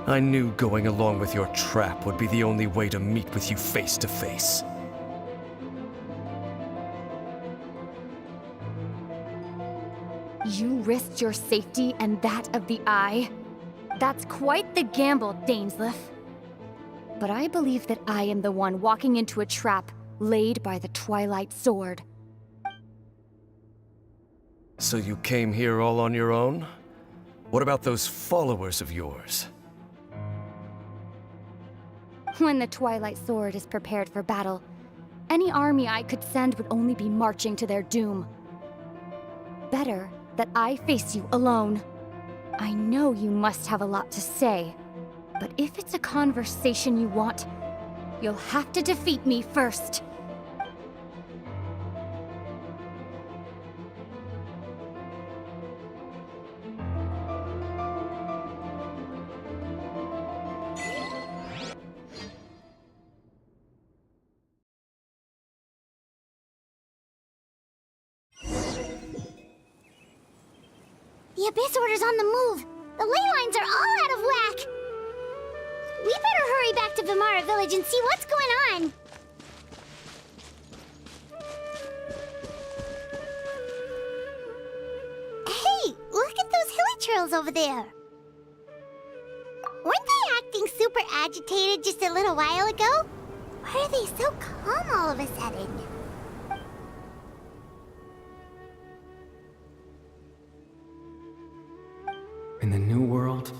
[SPEAKER 9] I knew going along with your trap would be the only way to meet with you face to face.
[SPEAKER 11] You risked your safety and that of the Eye? That's quite the gamble, Dainsleif. But I believe that I am the one walking into a trap laid by the Twilight Sword.
[SPEAKER 9] So you came here all on your own? What about those followers of yours?
[SPEAKER 11] When the Twilight Sword is prepared for battle, any army I could send would only be marching to their doom. Better that I face you alone. I know you must have a lot to say, but if it's a conversation you want, you'll have to defeat me first.
[SPEAKER 6] The Abyss Order's on the move. The ley lines are all out of whack. We better hurry back to Vimara Village and see what's going on. Hey, look at those hilly trails over there. Weren't they acting super agitated just a little while ago? Why are they so calm all of a sudden?
[SPEAKER 12] In the New World,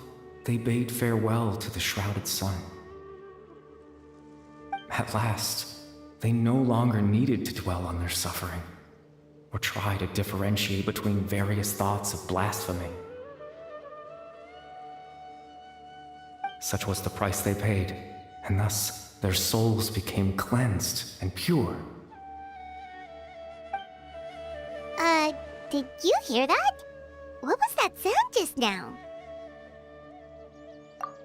[SPEAKER 12] they bade farewell to the shrouded sun. At last, they no longer needed to dwell on their suffering, or try to differentiate between various thoughts of blasphemy. Such was the price they paid, and thus their souls became cleansed and pure.
[SPEAKER 6] Did you hear that? What was that sound just now?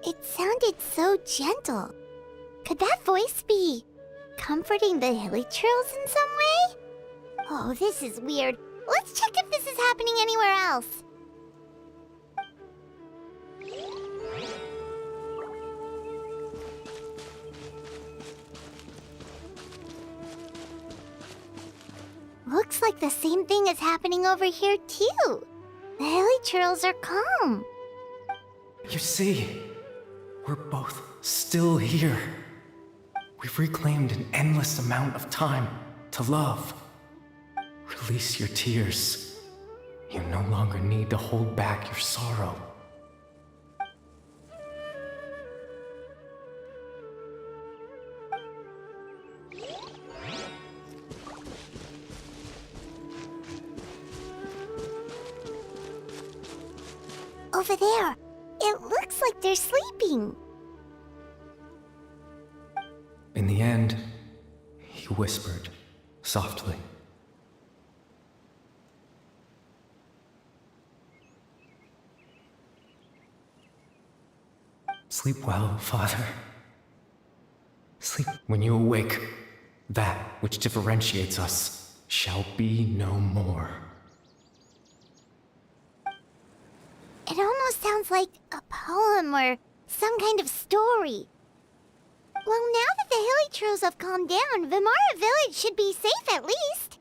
[SPEAKER 6] It sounded so gentle. Could that voice be comforting the hilly trails in some way? Oh, this is weird. Let's check if this is happening anywhere else. Looks like the same thing is happening over here too. The hilly trails are calm.
[SPEAKER 12] You see, we're both still here. We've reclaimed an endless amount of time to love. Release your tears. You no longer need to hold back your sorrow.
[SPEAKER 6] Over there. It looks like they're sleeping.
[SPEAKER 12] In the end, he whispered, softly. Sleep well, Father. Sleep. When you awake, that which differentiates us shall be no more.
[SPEAKER 6] It almost sounds like a poem or some kind of story. Well, now that the Hilichurls have calmed down, Vimara Village should be safe at least.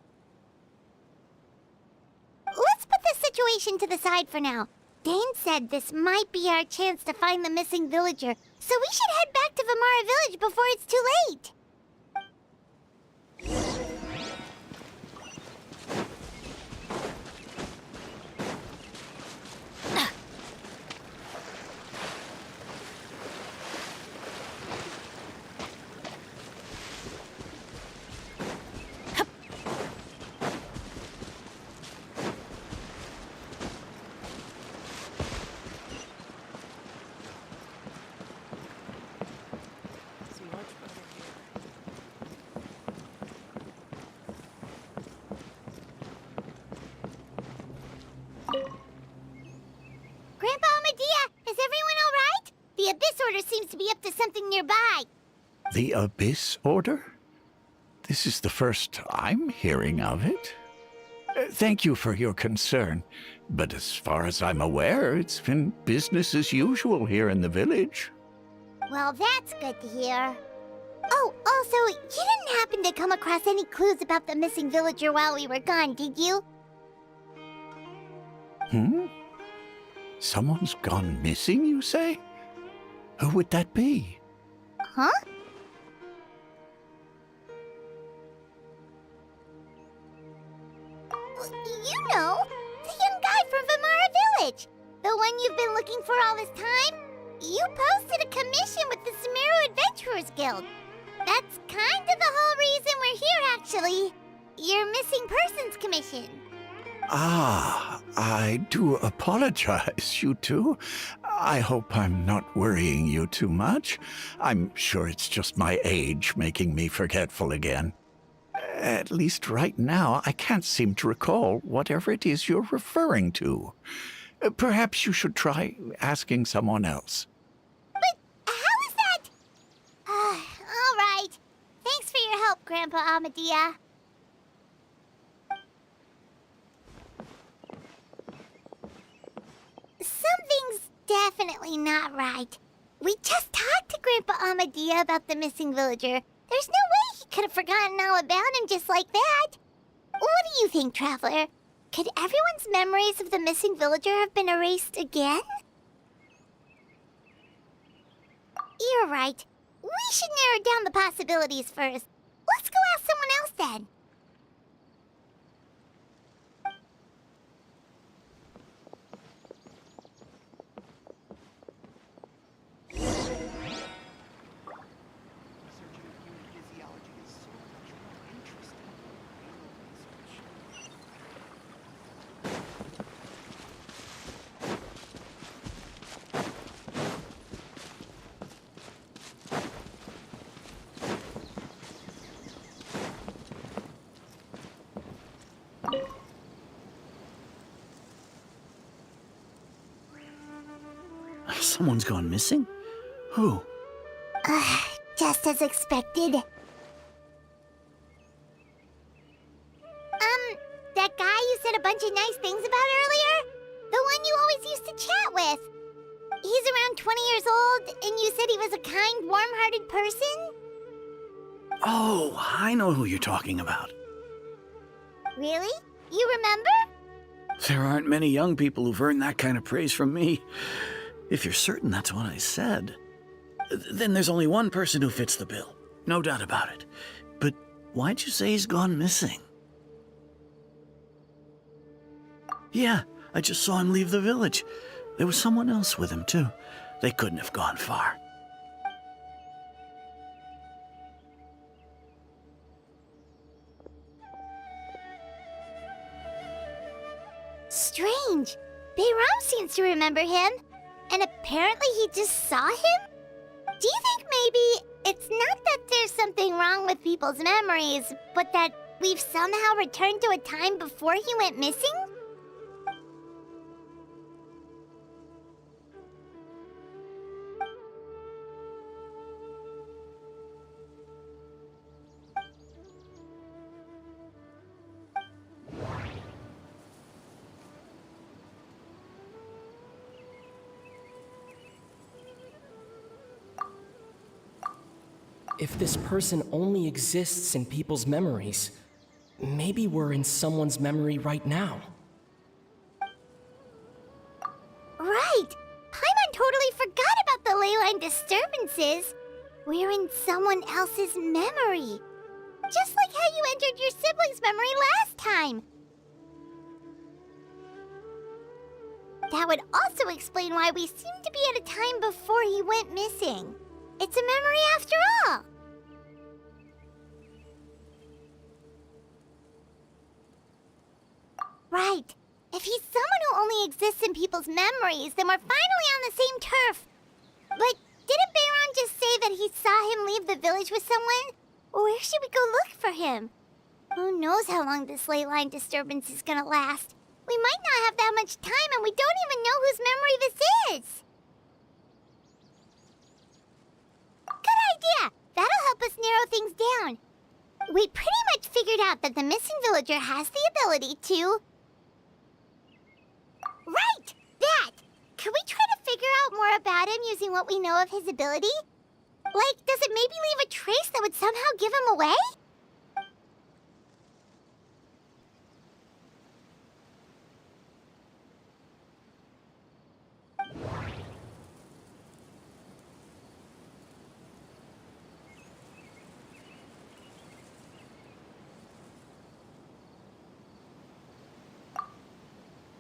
[SPEAKER 6] Let's put this situation to the side for now. Dane said this might be our chance to find the missing villager, so we should head back to Vimara Village before it's too late. Grandpa Medea, is everyone all right? The Abyss Order seems to be up to something nearby.
[SPEAKER 8] The Abyss Order? This is the first I'm hearing of it. Thank you for your concern, but as far as I'm aware, it's been business as usual here in the village.
[SPEAKER 6] Well, that's good to hear. Oh, also, you didn't happen to come across any clues about the missing villager while we were gone, did you?
[SPEAKER 8] Someone's gone missing, you say? Who would that be?
[SPEAKER 6] Huh? You know, the young guy from Vimara Village. The one you've been looking for all this time. You posted a commission with the Sumeru Adventurers Guild. That's kind of the whole reason we're here, actually. Your missing persons commission.
[SPEAKER 8] Ah, I do apologize, you two. I hope I'm not worrying you too much. I'm sure it's just my age making me forgetful again. At least right now, I can't seem to recall whatever it is you're referring to. Perhaps you should try asking someone else.
[SPEAKER 6] But how is that? All right. Thanks for your help, Grandpa Amadea. Something's definitely not right. We just talked to Grandpa Amadea about the missing villager. There's no way he could have forgotten all about him just like that. What do you think, Traveler? Could everyone's memories of the missing villager have been erased again? You're right. We should narrow down the possibilities first. Let's go ask someone else then.
[SPEAKER 7] Someone's gone missing? Who?
[SPEAKER 6] Just as expected. That guy you said a bunch of nice things about earlier? The one you always used to chat with. He's around 20 years old, and you said he was a kind, warm-hearted person?
[SPEAKER 7] Oh, I know who you're talking about.
[SPEAKER 6] Really? You remember?
[SPEAKER 7] There aren't many young people who've earned that kind of praise from me. If you're certain that's what I said, then there's only one person who fits the bill. No doubt about it. But why'd you say he's gone missing? Yeah, I just saw him leave the village. There was someone else with him, too. They couldn't have gone far.
[SPEAKER 6] Strange. Bayram seems to remember him. And apparently he just saw him? Do you think maybe it's not that there's something wrong with people's memories, but that we've somehow returned to a time before he went missing?
[SPEAKER 13] If this person only exists in people's memories, maybe we're in someone's memory right now.
[SPEAKER 6] Right! Paimon totally forgot about the ley line disturbances. We're in someone else's memory. Just like how you entered your sibling's memory last time. That would also explain why we seem to be at a time before he went missing. It's a memory after all. Right. If he's someone who only exists in people's memories, then we're finally on the same turf. But didn't Bayron just say that he saw him leave the village with someone? Where should we go look for him? Who knows how long this ley line disturbance is gonna last? We might not have that much time, and we don't even know whose memory this is. Good idea! That'll help us narrow things down. We pretty much figured out that the missing villager has the ability to... Right! That! Could we try to figure out more about him using what we know of his ability? Like, does it maybe leave a trace that would somehow give him away?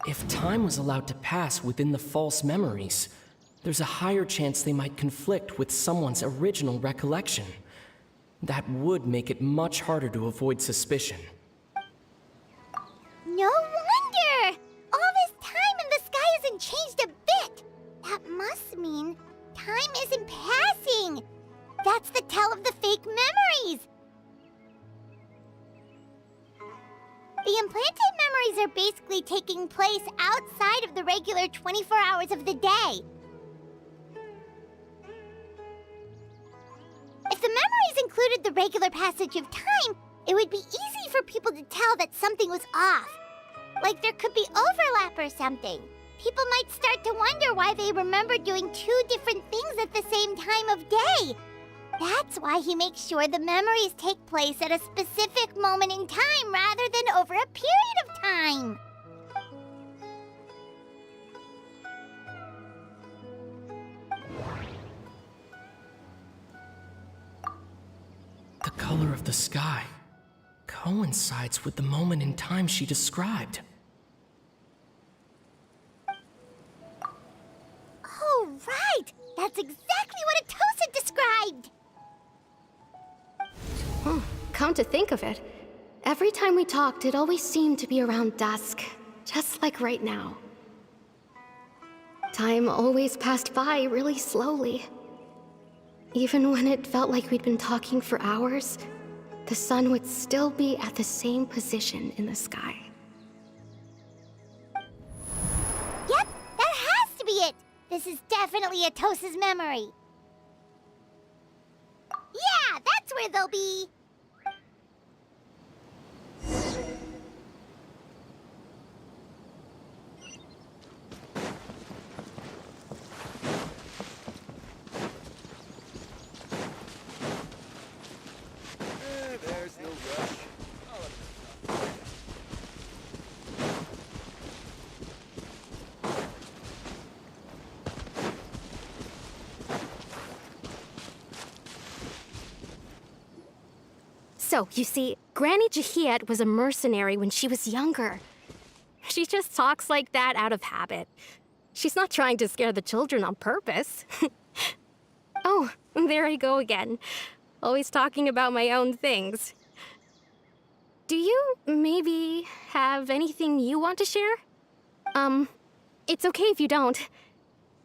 [SPEAKER 13] If time was allowed to pass within the false memories, there's a higher chance they might conflict with someone's original recollection. That would make it much harder to avoid suspicion.
[SPEAKER 6] No wonder! All this time and the sky hasn't changed a bit! That must mean time isn't passing! That's the tell of the fake memories! The implanted memories are basically taking place outside of the regular 24 hours of the day. If the memories included the regular passage of time, it would be easy for people to tell that something was off. Like there could be overlap or something. People might start to wonder why they remember doing two different things at the same time of day. That's why he makes sure the memories take place at a specific moment in time rather than over a period of time.
[SPEAKER 13] The color of the sky coincides with the moment in time she described.
[SPEAKER 6] Oh, right! That's exactly what Atosa described!
[SPEAKER 5] Come to think of it, every time we talked, it always seemed to be around dusk, just like right now. Time always passed by really slowly. Even when it felt like we'd been talking for hours, the sun would still be at the same position in the sky.
[SPEAKER 6] Yep, that has to be it! This is definitely Atosa's memory. Yeah, that's where they'll be!
[SPEAKER 3] There's no rush.
[SPEAKER 5] So, you see, Granny Jahiet was a mercenary when she was younger. She just talks like that out of habit. She's not trying to scare the children on purpose. Oh, there I go again. Always talking about my own things. Do you maybe have anything you want to share? It's okay if you don't.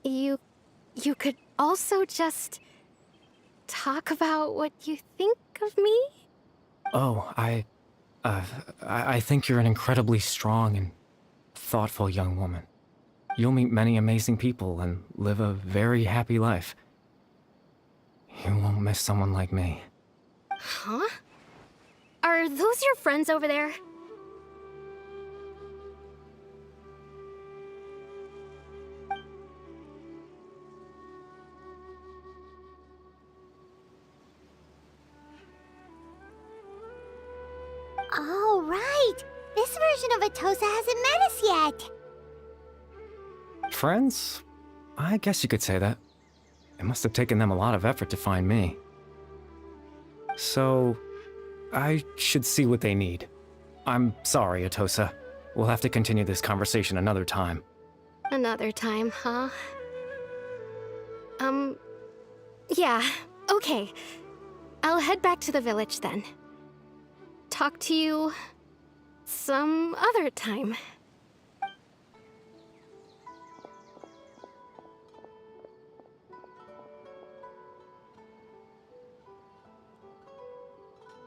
[SPEAKER 5] You could also just talk about what you think of me?
[SPEAKER 12] Oh, I think you're an incredibly strong and thoughtful young woman. You'll meet many amazing people and live a very happy life. You won't miss someone like me.
[SPEAKER 5] Huh? Are those your friends over there?
[SPEAKER 6] Oh, right. This version of Atosa hasn't met us yet.
[SPEAKER 12] Friends? I guess you could say that. It must have taken them a lot of effort to find me. So, I should see what they need. I'm sorry, Atosa. We'll have to continue this conversation another time.
[SPEAKER 5] Another time, huh? Yeah, okay. I'll head back to the village then. Talk to you some other time.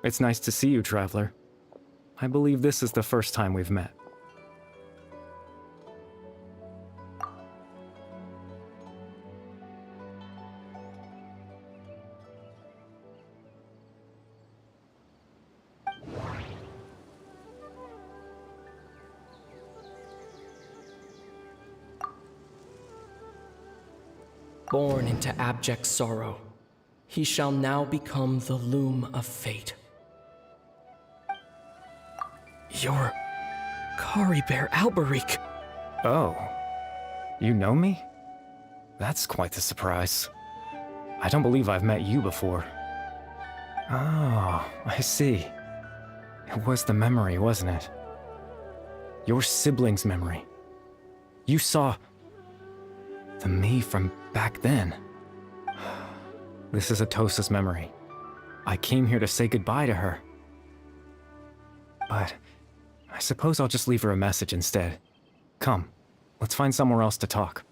[SPEAKER 12] It's nice to see you, Traveler. I believe this is the first time we've met.
[SPEAKER 13] Born into abject sorrow, he shall now become the loom of fate. You're Kari Bear Alberic.
[SPEAKER 12] Oh, you know me? That's quite the surprise. I don't believe I've met you before. Oh, I see. It was the memory, wasn't it? Your sibling's memory. You saw the me from back then. This is Atosa's memory. I came here to say goodbye to her. But I suppose I'll just leave her a message instead. Come, let's find somewhere else to talk.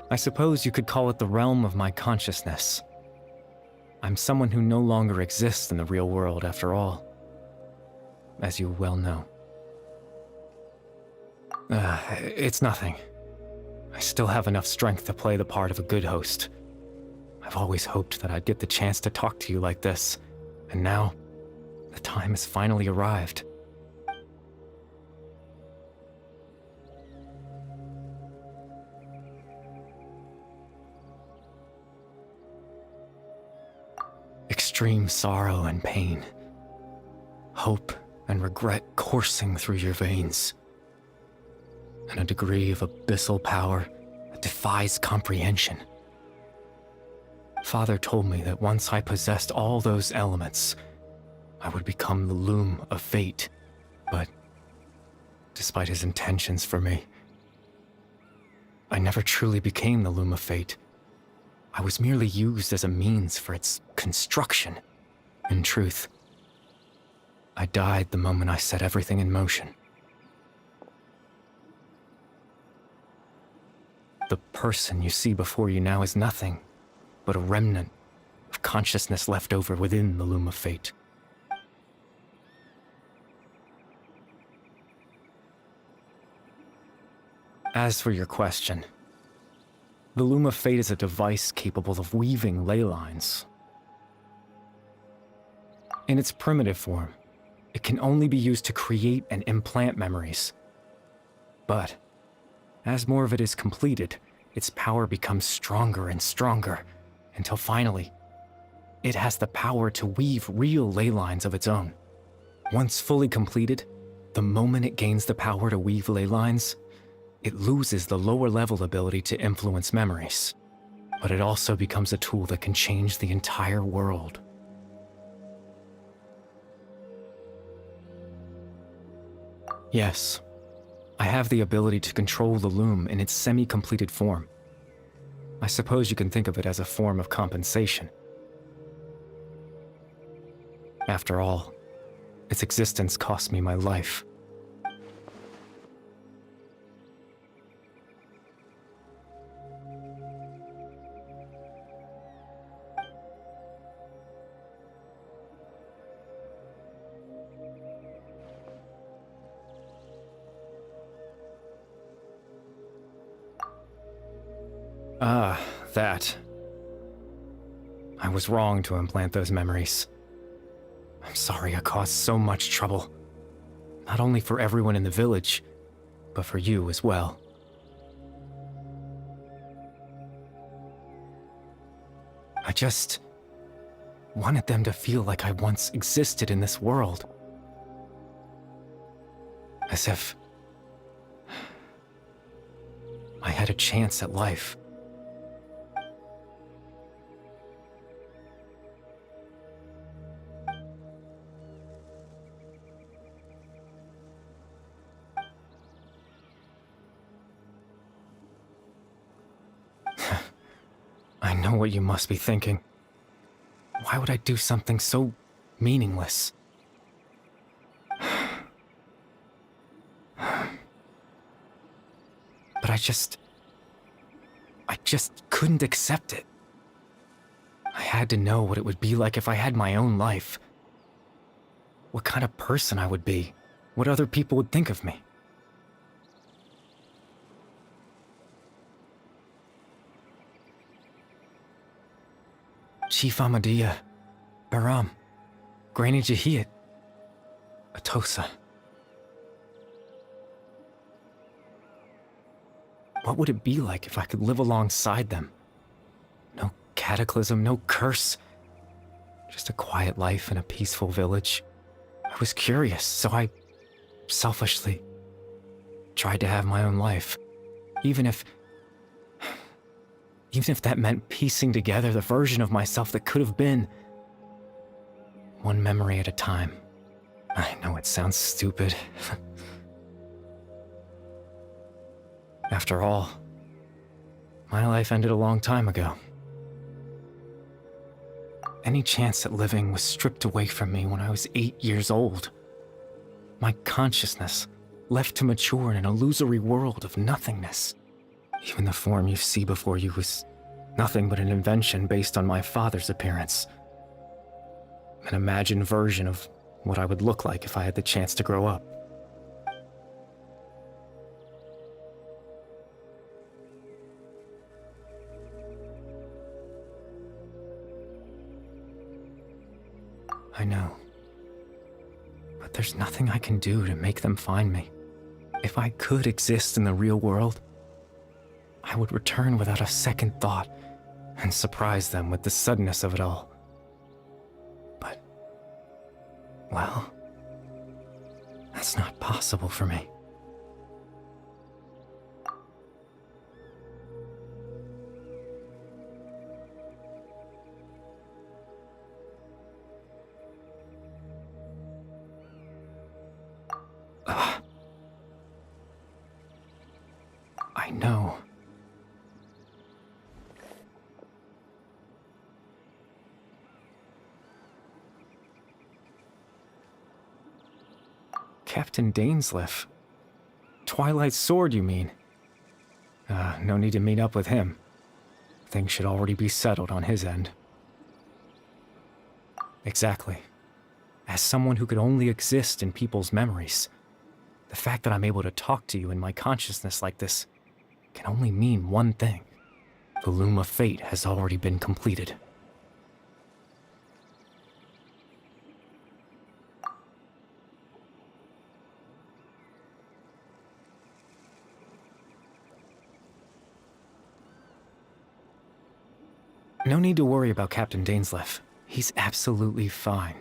[SPEAKER 12] I suppose you could call it the realm of my consciousness. I'm someone who no longer exists in the real world after all, as you well know. It's nothing. I still have enough strength to play the part of a good host. I've always hoped that I'd get the chance to talk to you like this, and now, the time has finally arrived. Extreme sorrow and pain, hope and regret coursing through your veins, and a degree of abyssal power that defies comprehension. Father told me that once I possessed all those elements, I would become the Loom of Fate. But despite his intentions for me, I never truly became the Loom of Fate. I was merely used as a means for its construction. In truth, I died the moment I set everything in motion. The person you see before you now is nothing but a remnant of consciousness left over within the Loom of Fate. As for your question, the Loom of Fate is a device capable of weaving ley lines. In its primitive form, it can only be used to create and implant memories. But as more of it is completed, its power becomes stronger and stronger, until finally, it has the power to weave real ley lines of its own. Once fully completed, the moment it gains the power to weave ley lines, it loses the lower-level ability to influence memories. But it also becomes a tool that can change the entire world. Yes, I have the ability to control the loom in its semi-completed form. I suppose you can think of it as a form of compensation. After all, its existence cost me my life. Ah, that. I was wrong to implant those memories. I'm sorry I caused so much trouble. Not only for everyone in the village, but for you as well. I just wanted them to feel like I once existed in this world. As if I had a chance at life. I know what you must be thinking. Why would I do something so meaningless? But I just couldn't accept it. I had to know what it would be like if I had my own life. What kind of person I would be. What other people would think of me. Chief Ahmadiyya, Baram, Granny Jahiyat, Atosa. What would it be like if I could live alongside them? No cataclysm, no curse. Just a quiet life in a peaceful village. I was curious, so I selfishly tried to have my own life. Even if that meant piecing together the version of myself that could have been. One memory at a time. I know it sounds stupid. After all, my life ended a long time ago. Any chance at living was stripped away from me when I was 8 years old. My consciousness left to mature in an illusory world of nothingness. Even the form you see before you was nothing but an invention based on my father's appearance. An imagined version of what I would look like if I had the chance to grow up. I know. But there's nothing I can do to make them find me. If I could exist in the real world, I would return without a second thought and surprise them with the suddenness of it all. But, well, that's not possible for me. I know. Captain Dainsleif. Twilight Sword, you mean? No need to meet up with him. Things should already be settled on his end. Exactly. As someone who could only exist in people's memories, the fact that I'm able to talk to you in my consciousness like this can only mean one thing. The Loom of Fate has already been completed. No need to worry about Captain Dainsleif. He's absolutely fine.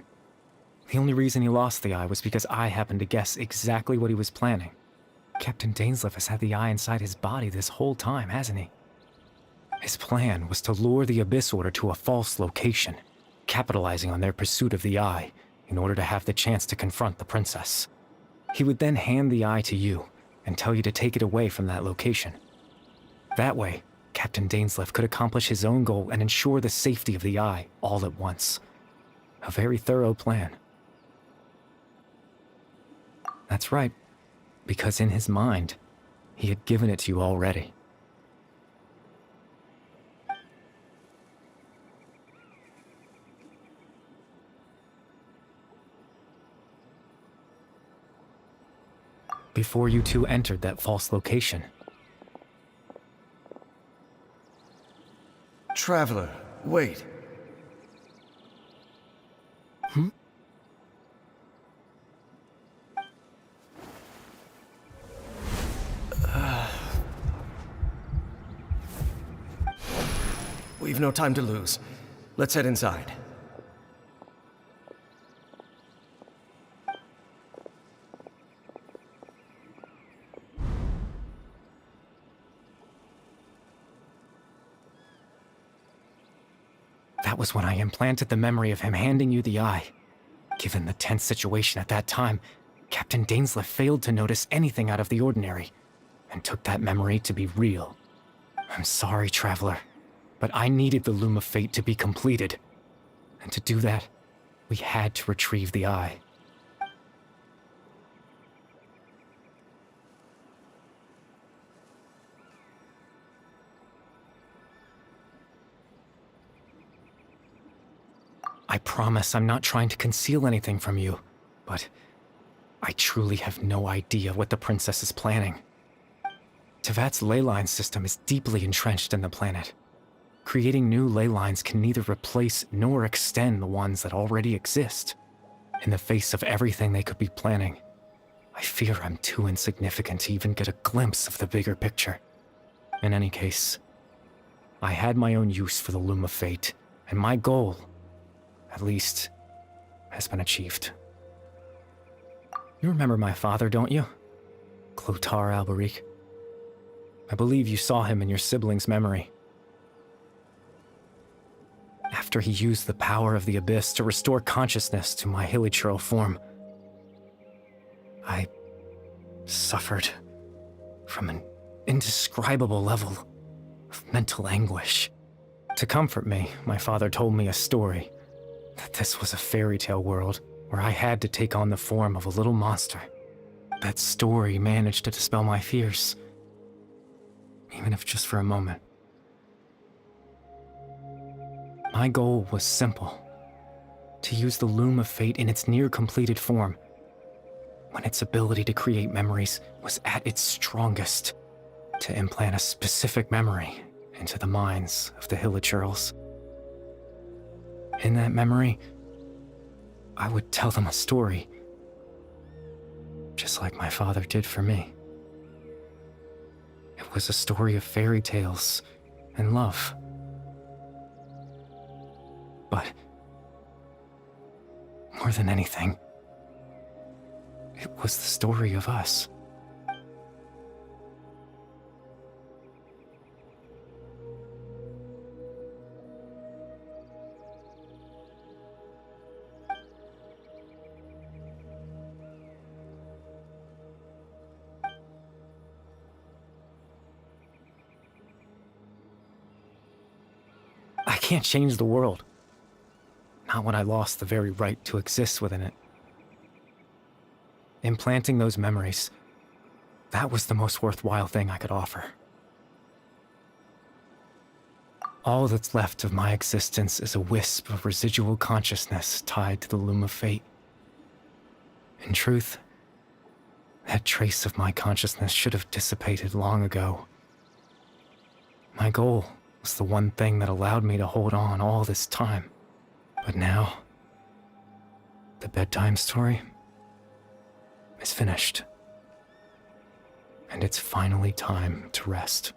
[SPEAKER 12] The only reason he lost the eye was because I happened to guess exactly what he was planning. Captain Dainsleif has had the eye inside his body this whole time, hasn't he? His plan was to lure the Abyss Order to a false location, capitalizing on their pursuit of the eye in order to have the chance to confront the princess. He would then hand the eye to you and tell you to take it away from that location. That way, Captain Dainsleif could accomplish his own goal and ensure the safety of the eye all at once. A very thorough plan. That's right, because in his mind, he had given it to you already. Before you two entered that false location.
[SPEAKER 9] Traveler, wait. We've no time to lose. Let's head inside.
[SPEAKER 12] That was when I implanted the memory of him handing you the eye. Given the tense situation at that time, Captain Dainsleif failed to notice anything out of the ordinary, and took that memory to be real. I'm sorry, Traveler, but I needed the Loom of Fate to be completed. And to do that, we had to retrieve the eye. I promise I'm not trying to conceal anything from you, but I truly have no idea what the princess is planning. Tevat's ley line system is deeply entrenched in the planet. Creating new ley lines can neither replace nor extend the ones that already exist. In the face of everything they could be planning, I fear I'm too insignificant to even get a glimpse of the bigger picture. In any case, I had my own use for the Loom of Fate, and my goal, at least, has been achieved. You remember my father, don't you? Clotar Alberic. I believe you saw him in your sibling's memory. After he used the power of the Abyss to restore consciousness to my hilichurl form, I suffered from an indescribable level of mental anguish. To comfort me, my father told me a story, that this was a fairy tale world where I had to take on the form of a little monster. That story managed to dispel my fears, even if just for a moment. My goal was simple: to use the Loom of Fate in its near-completed form, when its ability to create memories was at its strongest, to implant a specific memory into the minds of the hilichurls. In that memory, I would tell them a story, just like my father did for me. It was a story of fairy tales and love. But more than anything, it was the story of us. can't change the world. Not when I lost the very right to exist within it. Implanting those memories, that was the most worthwhile thing I could offer. All that's left of my existence is a wisp of residual consciousness tied to the loom of fate. In truth, that trace of my consciousness should have dissipated long ago. My goal was the one thing that allowed me to hold on all this time. But now, the bedtime story is finished. And it's finally time to rest.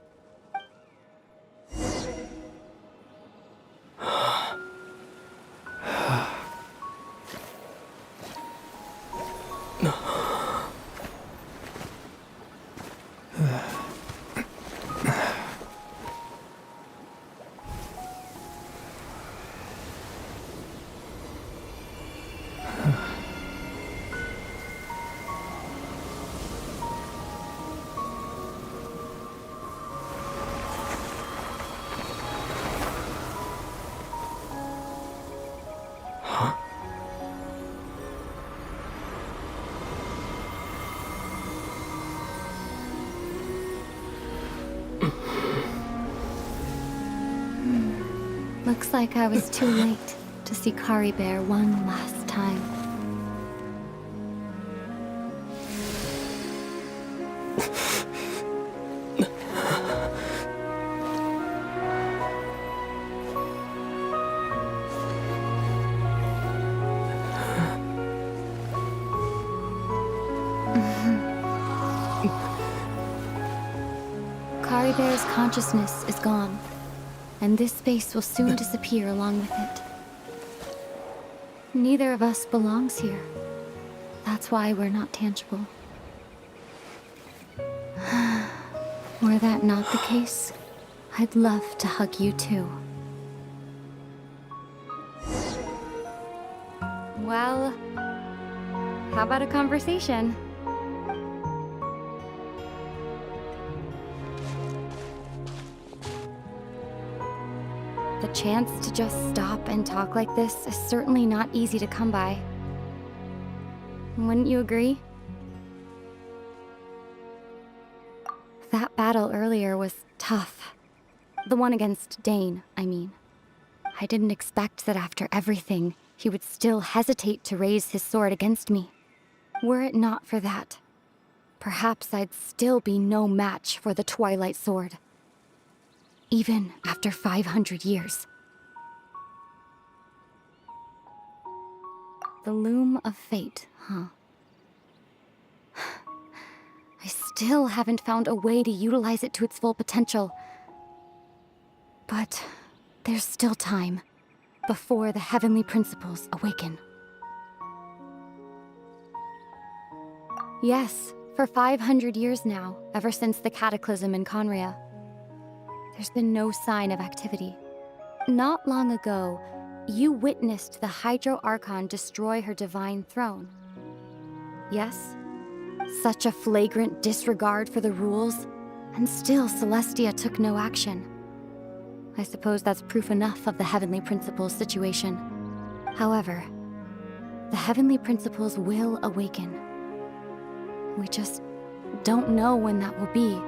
[SPEAKER 11] Looks like I was too late to see Kari Bear one last time. Kari Bear's consciousness is gone, and this space will soon disappear along with it. Neither of us belongs here. That's why we're not tangible. Were that not the case, I'd love to hug you too. Well, how about a conversation? The chance to just stop and talk like this is certainly not easy to come by. Wouldn't you agree? That battle earlier was tough. The one against Dane, I mean. I didn't expect that after everything, he would still hesitate to raise his sword against me. Were it not for that, perhaps I'd still be no match for the Twilight Sword. Even after 500 years. The loom of fate, huh? I still haven't found a way to utilize it to its full potential. But there's still time before the heavenly principles awaken. Yes, for 500 years now, ever since the cataclysm in Conria. There's been no sign of activity. Not long ago, you witnessed the Hydro Archon destroy her divine throne. Yes? Such a flagrant disregard for the rules, and still Celestia took no action. I suppose that's proof enough of the Heavenly Principles situation. However, the Heavenly Principles will awaken. We just don't know when that will be,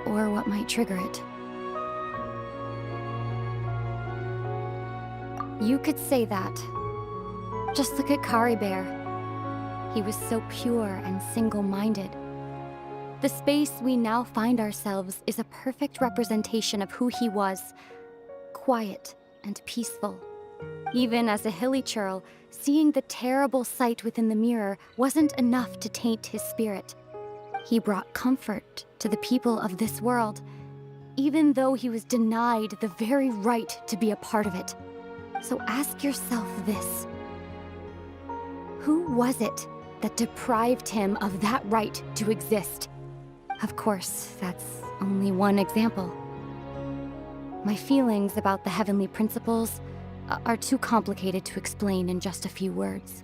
[SPEAKER 11] or what might trigger it. You could say that. Just look at Kari Bear. He was so pure and single-minded. The space we now find ourselves is a perfect representation of who he was. Quiet and peaceful. Even as a hilly churl, seeing the terrible sight within the mirror wasn't enough to taint his spirit. He brought comfort to the people of this world, even though he was denied the very right to be a part of it. So ask yourself this. Who was it that deprived him of that right to exist? Of course, that's only one example. My feelings about the Heavenly Principles are too complicated to explain in just a few words.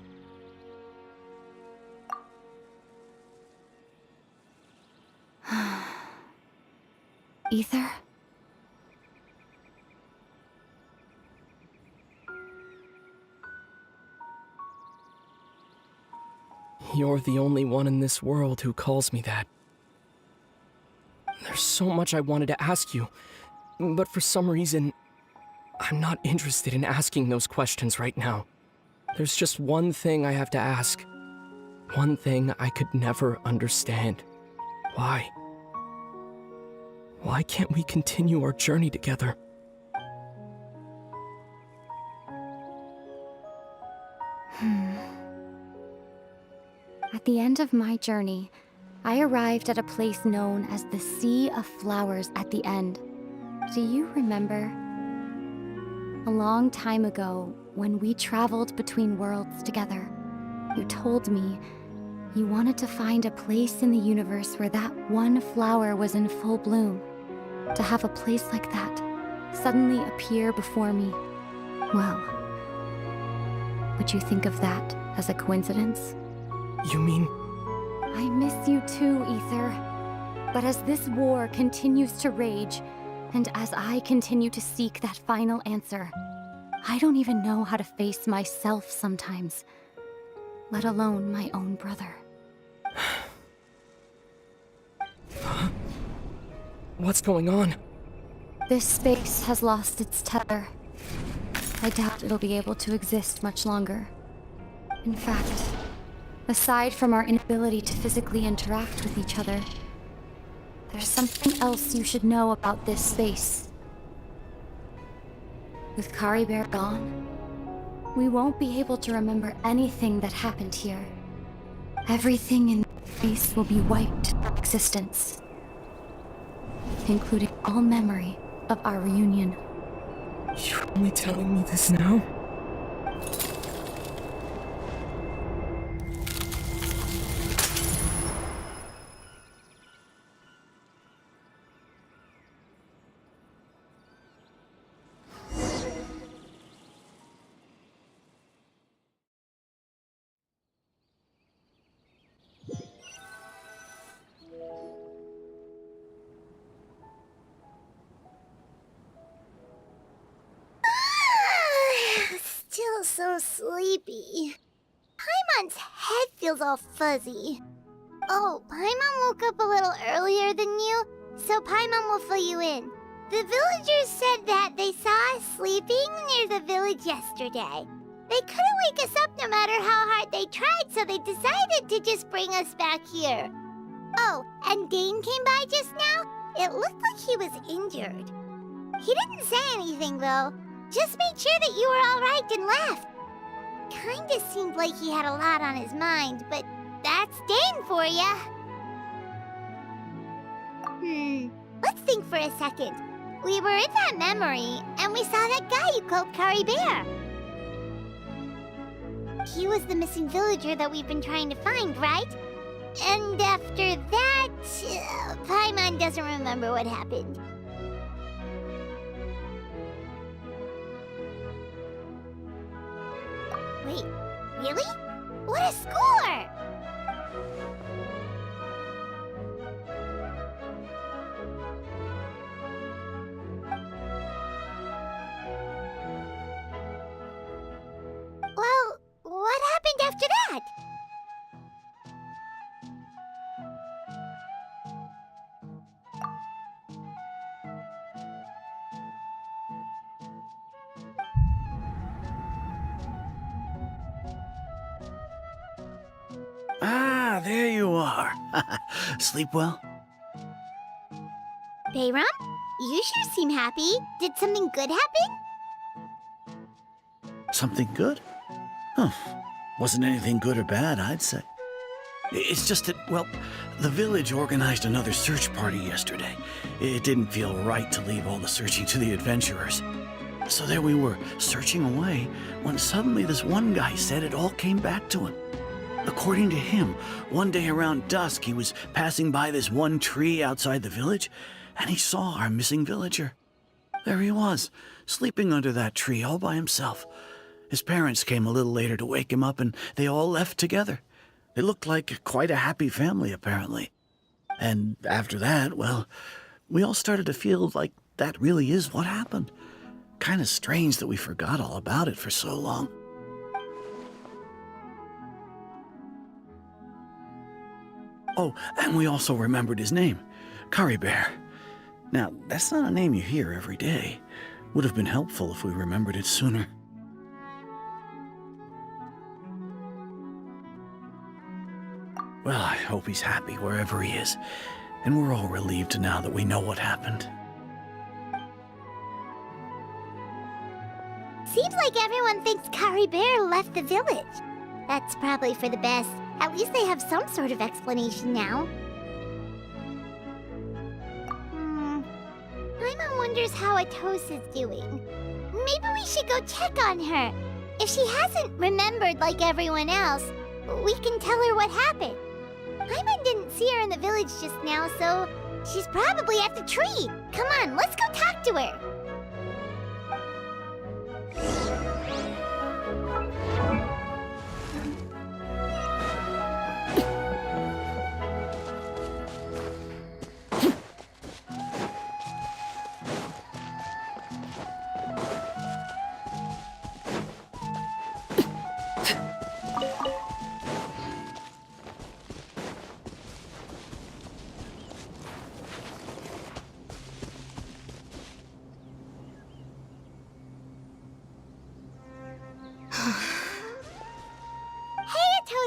[SPEAKER 11] Ether?
[SPEAKER 13] You're the only one in this world who calls me that. There's so much I wanted to ask you, but for some reason, I'm not interested in asking those questions right now. There's just one thing I have to ask. One thing I could never understand. Why? Why can't we continue our journey together?
[SPEAKER 11] At the end of my journey, I arrived at a place known as the Sea of Flowers at the end. Do you remember? A long time ago, when we traveled between worlds together, you told me you wanted to find a place in the universe where that one flower was in full bloom. To have a place like that suddenly appear before me, well, would you think of that as a coincidence?
[SPEAKER 13] You mean...
[SPEAKER 11] I miss you too, Ether. But as this war continues to rage, and as I continue to seek that final answer, I don't even know how to face myself sometimes, let alone my own brother.
[SPEAKER 13] What's going on?
[SPEAKER 11] This space has lost its tether. I doubt it'll be able to exist much longer. In fact, aside from our inability to physically interact with each other, there's something else you should know about this space. With Kari Bear gone, we won't be able to remember anything that happened here. Everything in this space will be wiped from existence, including all memory of our reunion.
[SPEAKER 13] You're only telling me this now?
[SPEAKER 6] Still so sleepy. Paimon's head feels all fuzzy. Oh, Paimon woke up a little earlier than you, so Paimon will fill you in. The villagers said that they saw us sleeping near the village yesterday. They couldn't wake us up no matter how hard they tried, so they decided to just bring us back here. Oh, and Dane came by just now. It looked like he was injured. He didn't say anything, though. Just made sure that you were all right and left. Kinda seemed like he had a lot on his mind, but that's Dane for ya. Let's think for a second. We were in that memory, and we saw that guy you called Kari Bear. He was the missing villager that we've been trying to find, right? And after that, Paimon doesn't remember what happened. Wait, really? What a score! Well, what happened after that?
[SPEAKER 7] Ah, there you are. Sleep well?
[SPEAKER 6] Bayram, you sure seem happy. Did something good happen?
[SPEAKER 7] Something good? Huh. Wasn't anything good or bad, I'd say. It's just that, well, the village organized another search party yesterday. It didn't feel right to leave all the searching to the adventurers. So there we were, searching away, when suddenly this one guy said it all came back to him. According to him, one day around dusk, he was passing by this one tree outside the village, and he saw our missing villager. There he was, sleeping under that tree all by himself. His parents came a little later to wake him up, and they all left together. They looked like quite a happy family, apparently. And after that, well, we all started to feel like that really is what happened. Kind of strange that we forgot all about it for so long. Oh, and we also remembered his name, Curry Bear. Now, that's not a name you hear every day. Would have been helpful if we remembered it sooner. Well, I hope he's happy wherever he is, and we're all relieved now that we know what happened.
[SPEAKER 6] Seems like everyone thinks Curry Bear left the village. That's probably for the best. At least they have some sort of explanation now. Paimon wonders how Atosa's doing. Maybe we should go check on her. If she hasn't remembered like everyone else, we can tell her what happened. Paimon didn't see her in the village just now, so she's probably at the tree. Come on, let's go talk to her.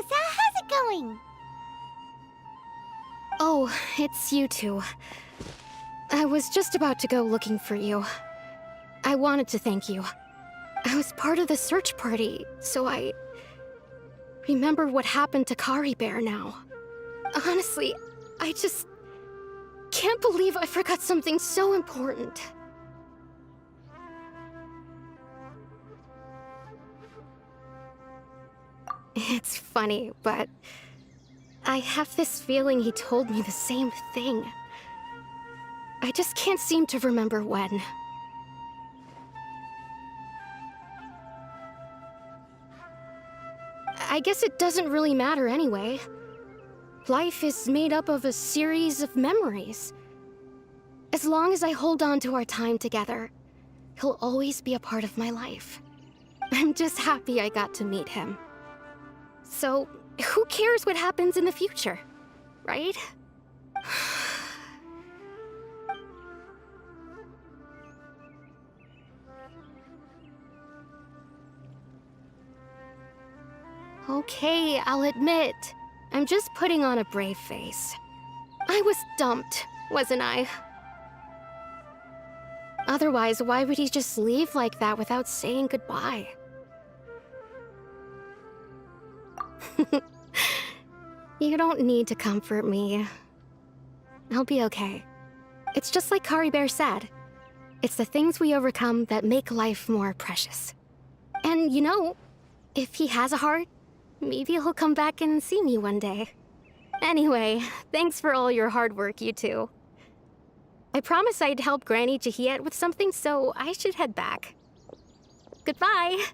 [SPEAKER 6] How's it going?
[SPEAKER 5] Oh, it's you two. I was just about to go looking for you. I wanted to thank you. I was part of the search party, so I remember what happened to Curry Bear now. Honestly, I just can't believe I forgot something so important. It's funny, but I have this feeling he told me the same thing. I just can't seem to remember when. I guess it doesn't really matter anyway. Life is made up of a series of memories. As long as I hold on to our time together, he'll always be a part of my life. I'm just happy I got to meet him. So, who cares what happens in the future, right? Okay, I'll admit, I'm just putting on a brave face. I was dumped, wasn't I? Otherwise, why would he just leave like that without saying goodbye? You don't need to comfort me. I'll be okay. It's just like Curry Bear said. It's the things we overcome that make life more precious. And you know, if he has a heart, maybe he'll come back and see me one day. Anyway, thanks for all your hard work, you two. I promised I'd help Granny Jahiet with something, so I should head back. Goodbye.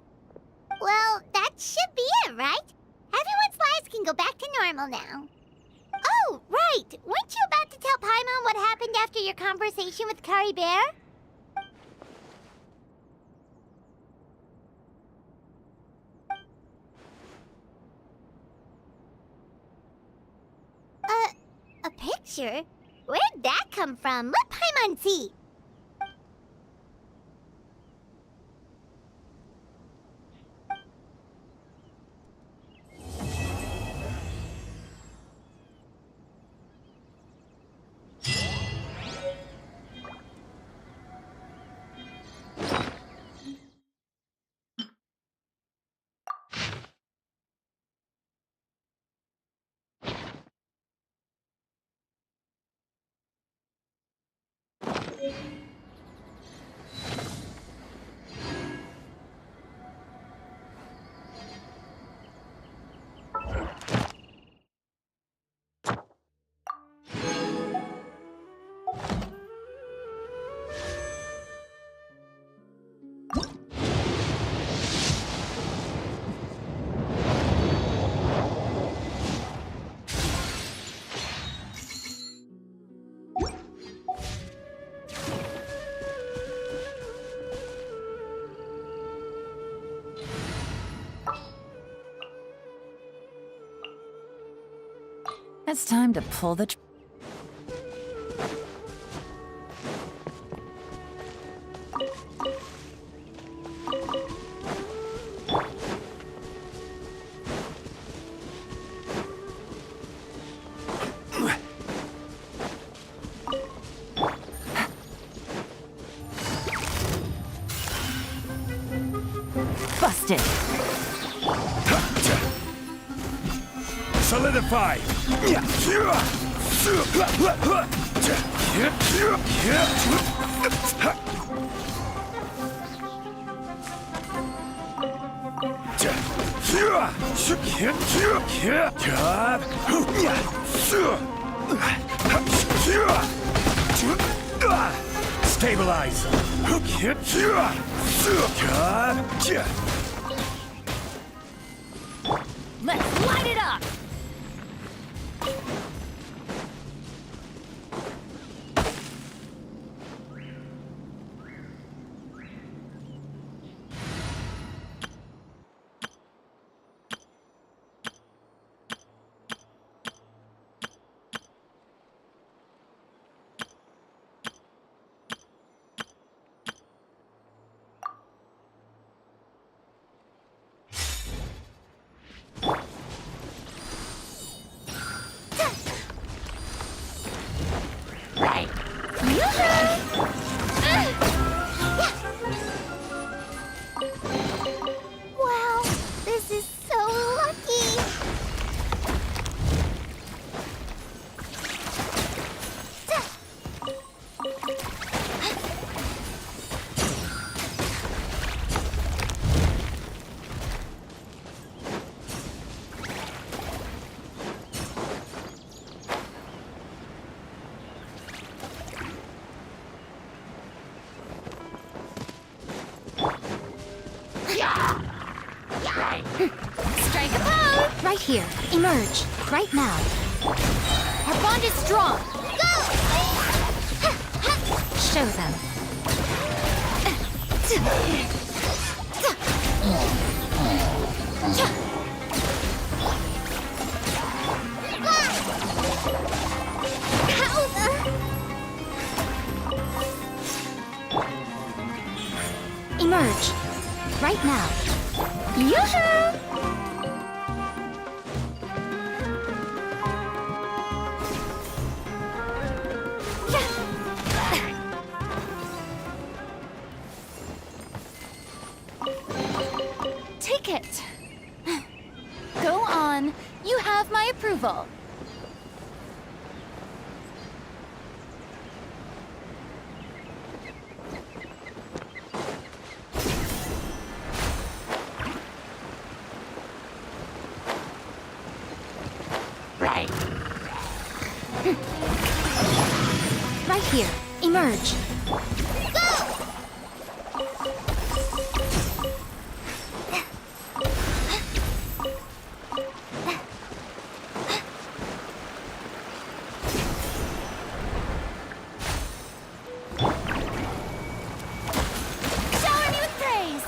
[SPEAKER 6] Well, that should be it, right? Everyone's lives can go back to normal now. Oh, right! Weren't you about to tell Paimon what happened after your conversation with Curry Bear? A picture? Where'd that come from? Let Paimon see.
[SPEAKER 10] It's time to pull the... Busted.
[SPEAKER 8] Solidify! Stabilize!
[SPEAKER 10] Let's light it up!
[SPEAKER 6] Wow, this is so lucky.
[SPEAKER 5] Strike a pose! Right here. Emerge. Right now. Our bond is strong. Go! Show them. Emerge. Right now. Yoo-hoo!
[SPEAKER 11] Take it. Go on. You have my approval.
[SPEAKER 5] Right here. Emerge.
[SPEAKER 11] Shower me with praise.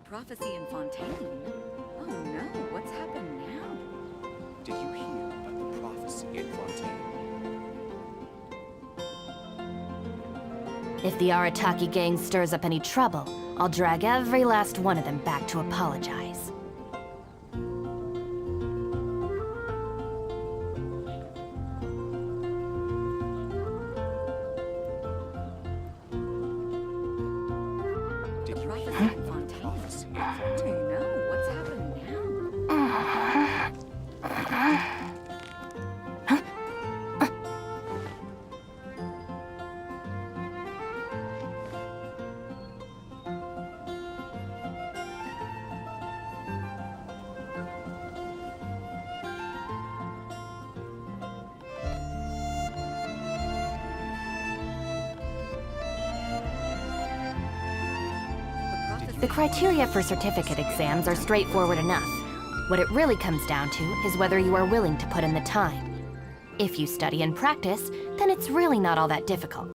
[SPEAKER 2] prophecy in Fontaine? Oh no, what's happened now?
[SPEAKER 3] Did you hear about the prophecy in Fontaine?
[SPEAKER 11] If the Arataki gang stirs up any trouble, I'll drag every last one of them back to apologize.
[SPEAKER 2] The prophecy in Fontaine? Oh no, what's happened now?
[SPEAKER 11] The criteria for certificate exams are straightforward enough. What it really comes down to is whether you are willing to put in the time. If you study and practice, then it's really not all that difficult.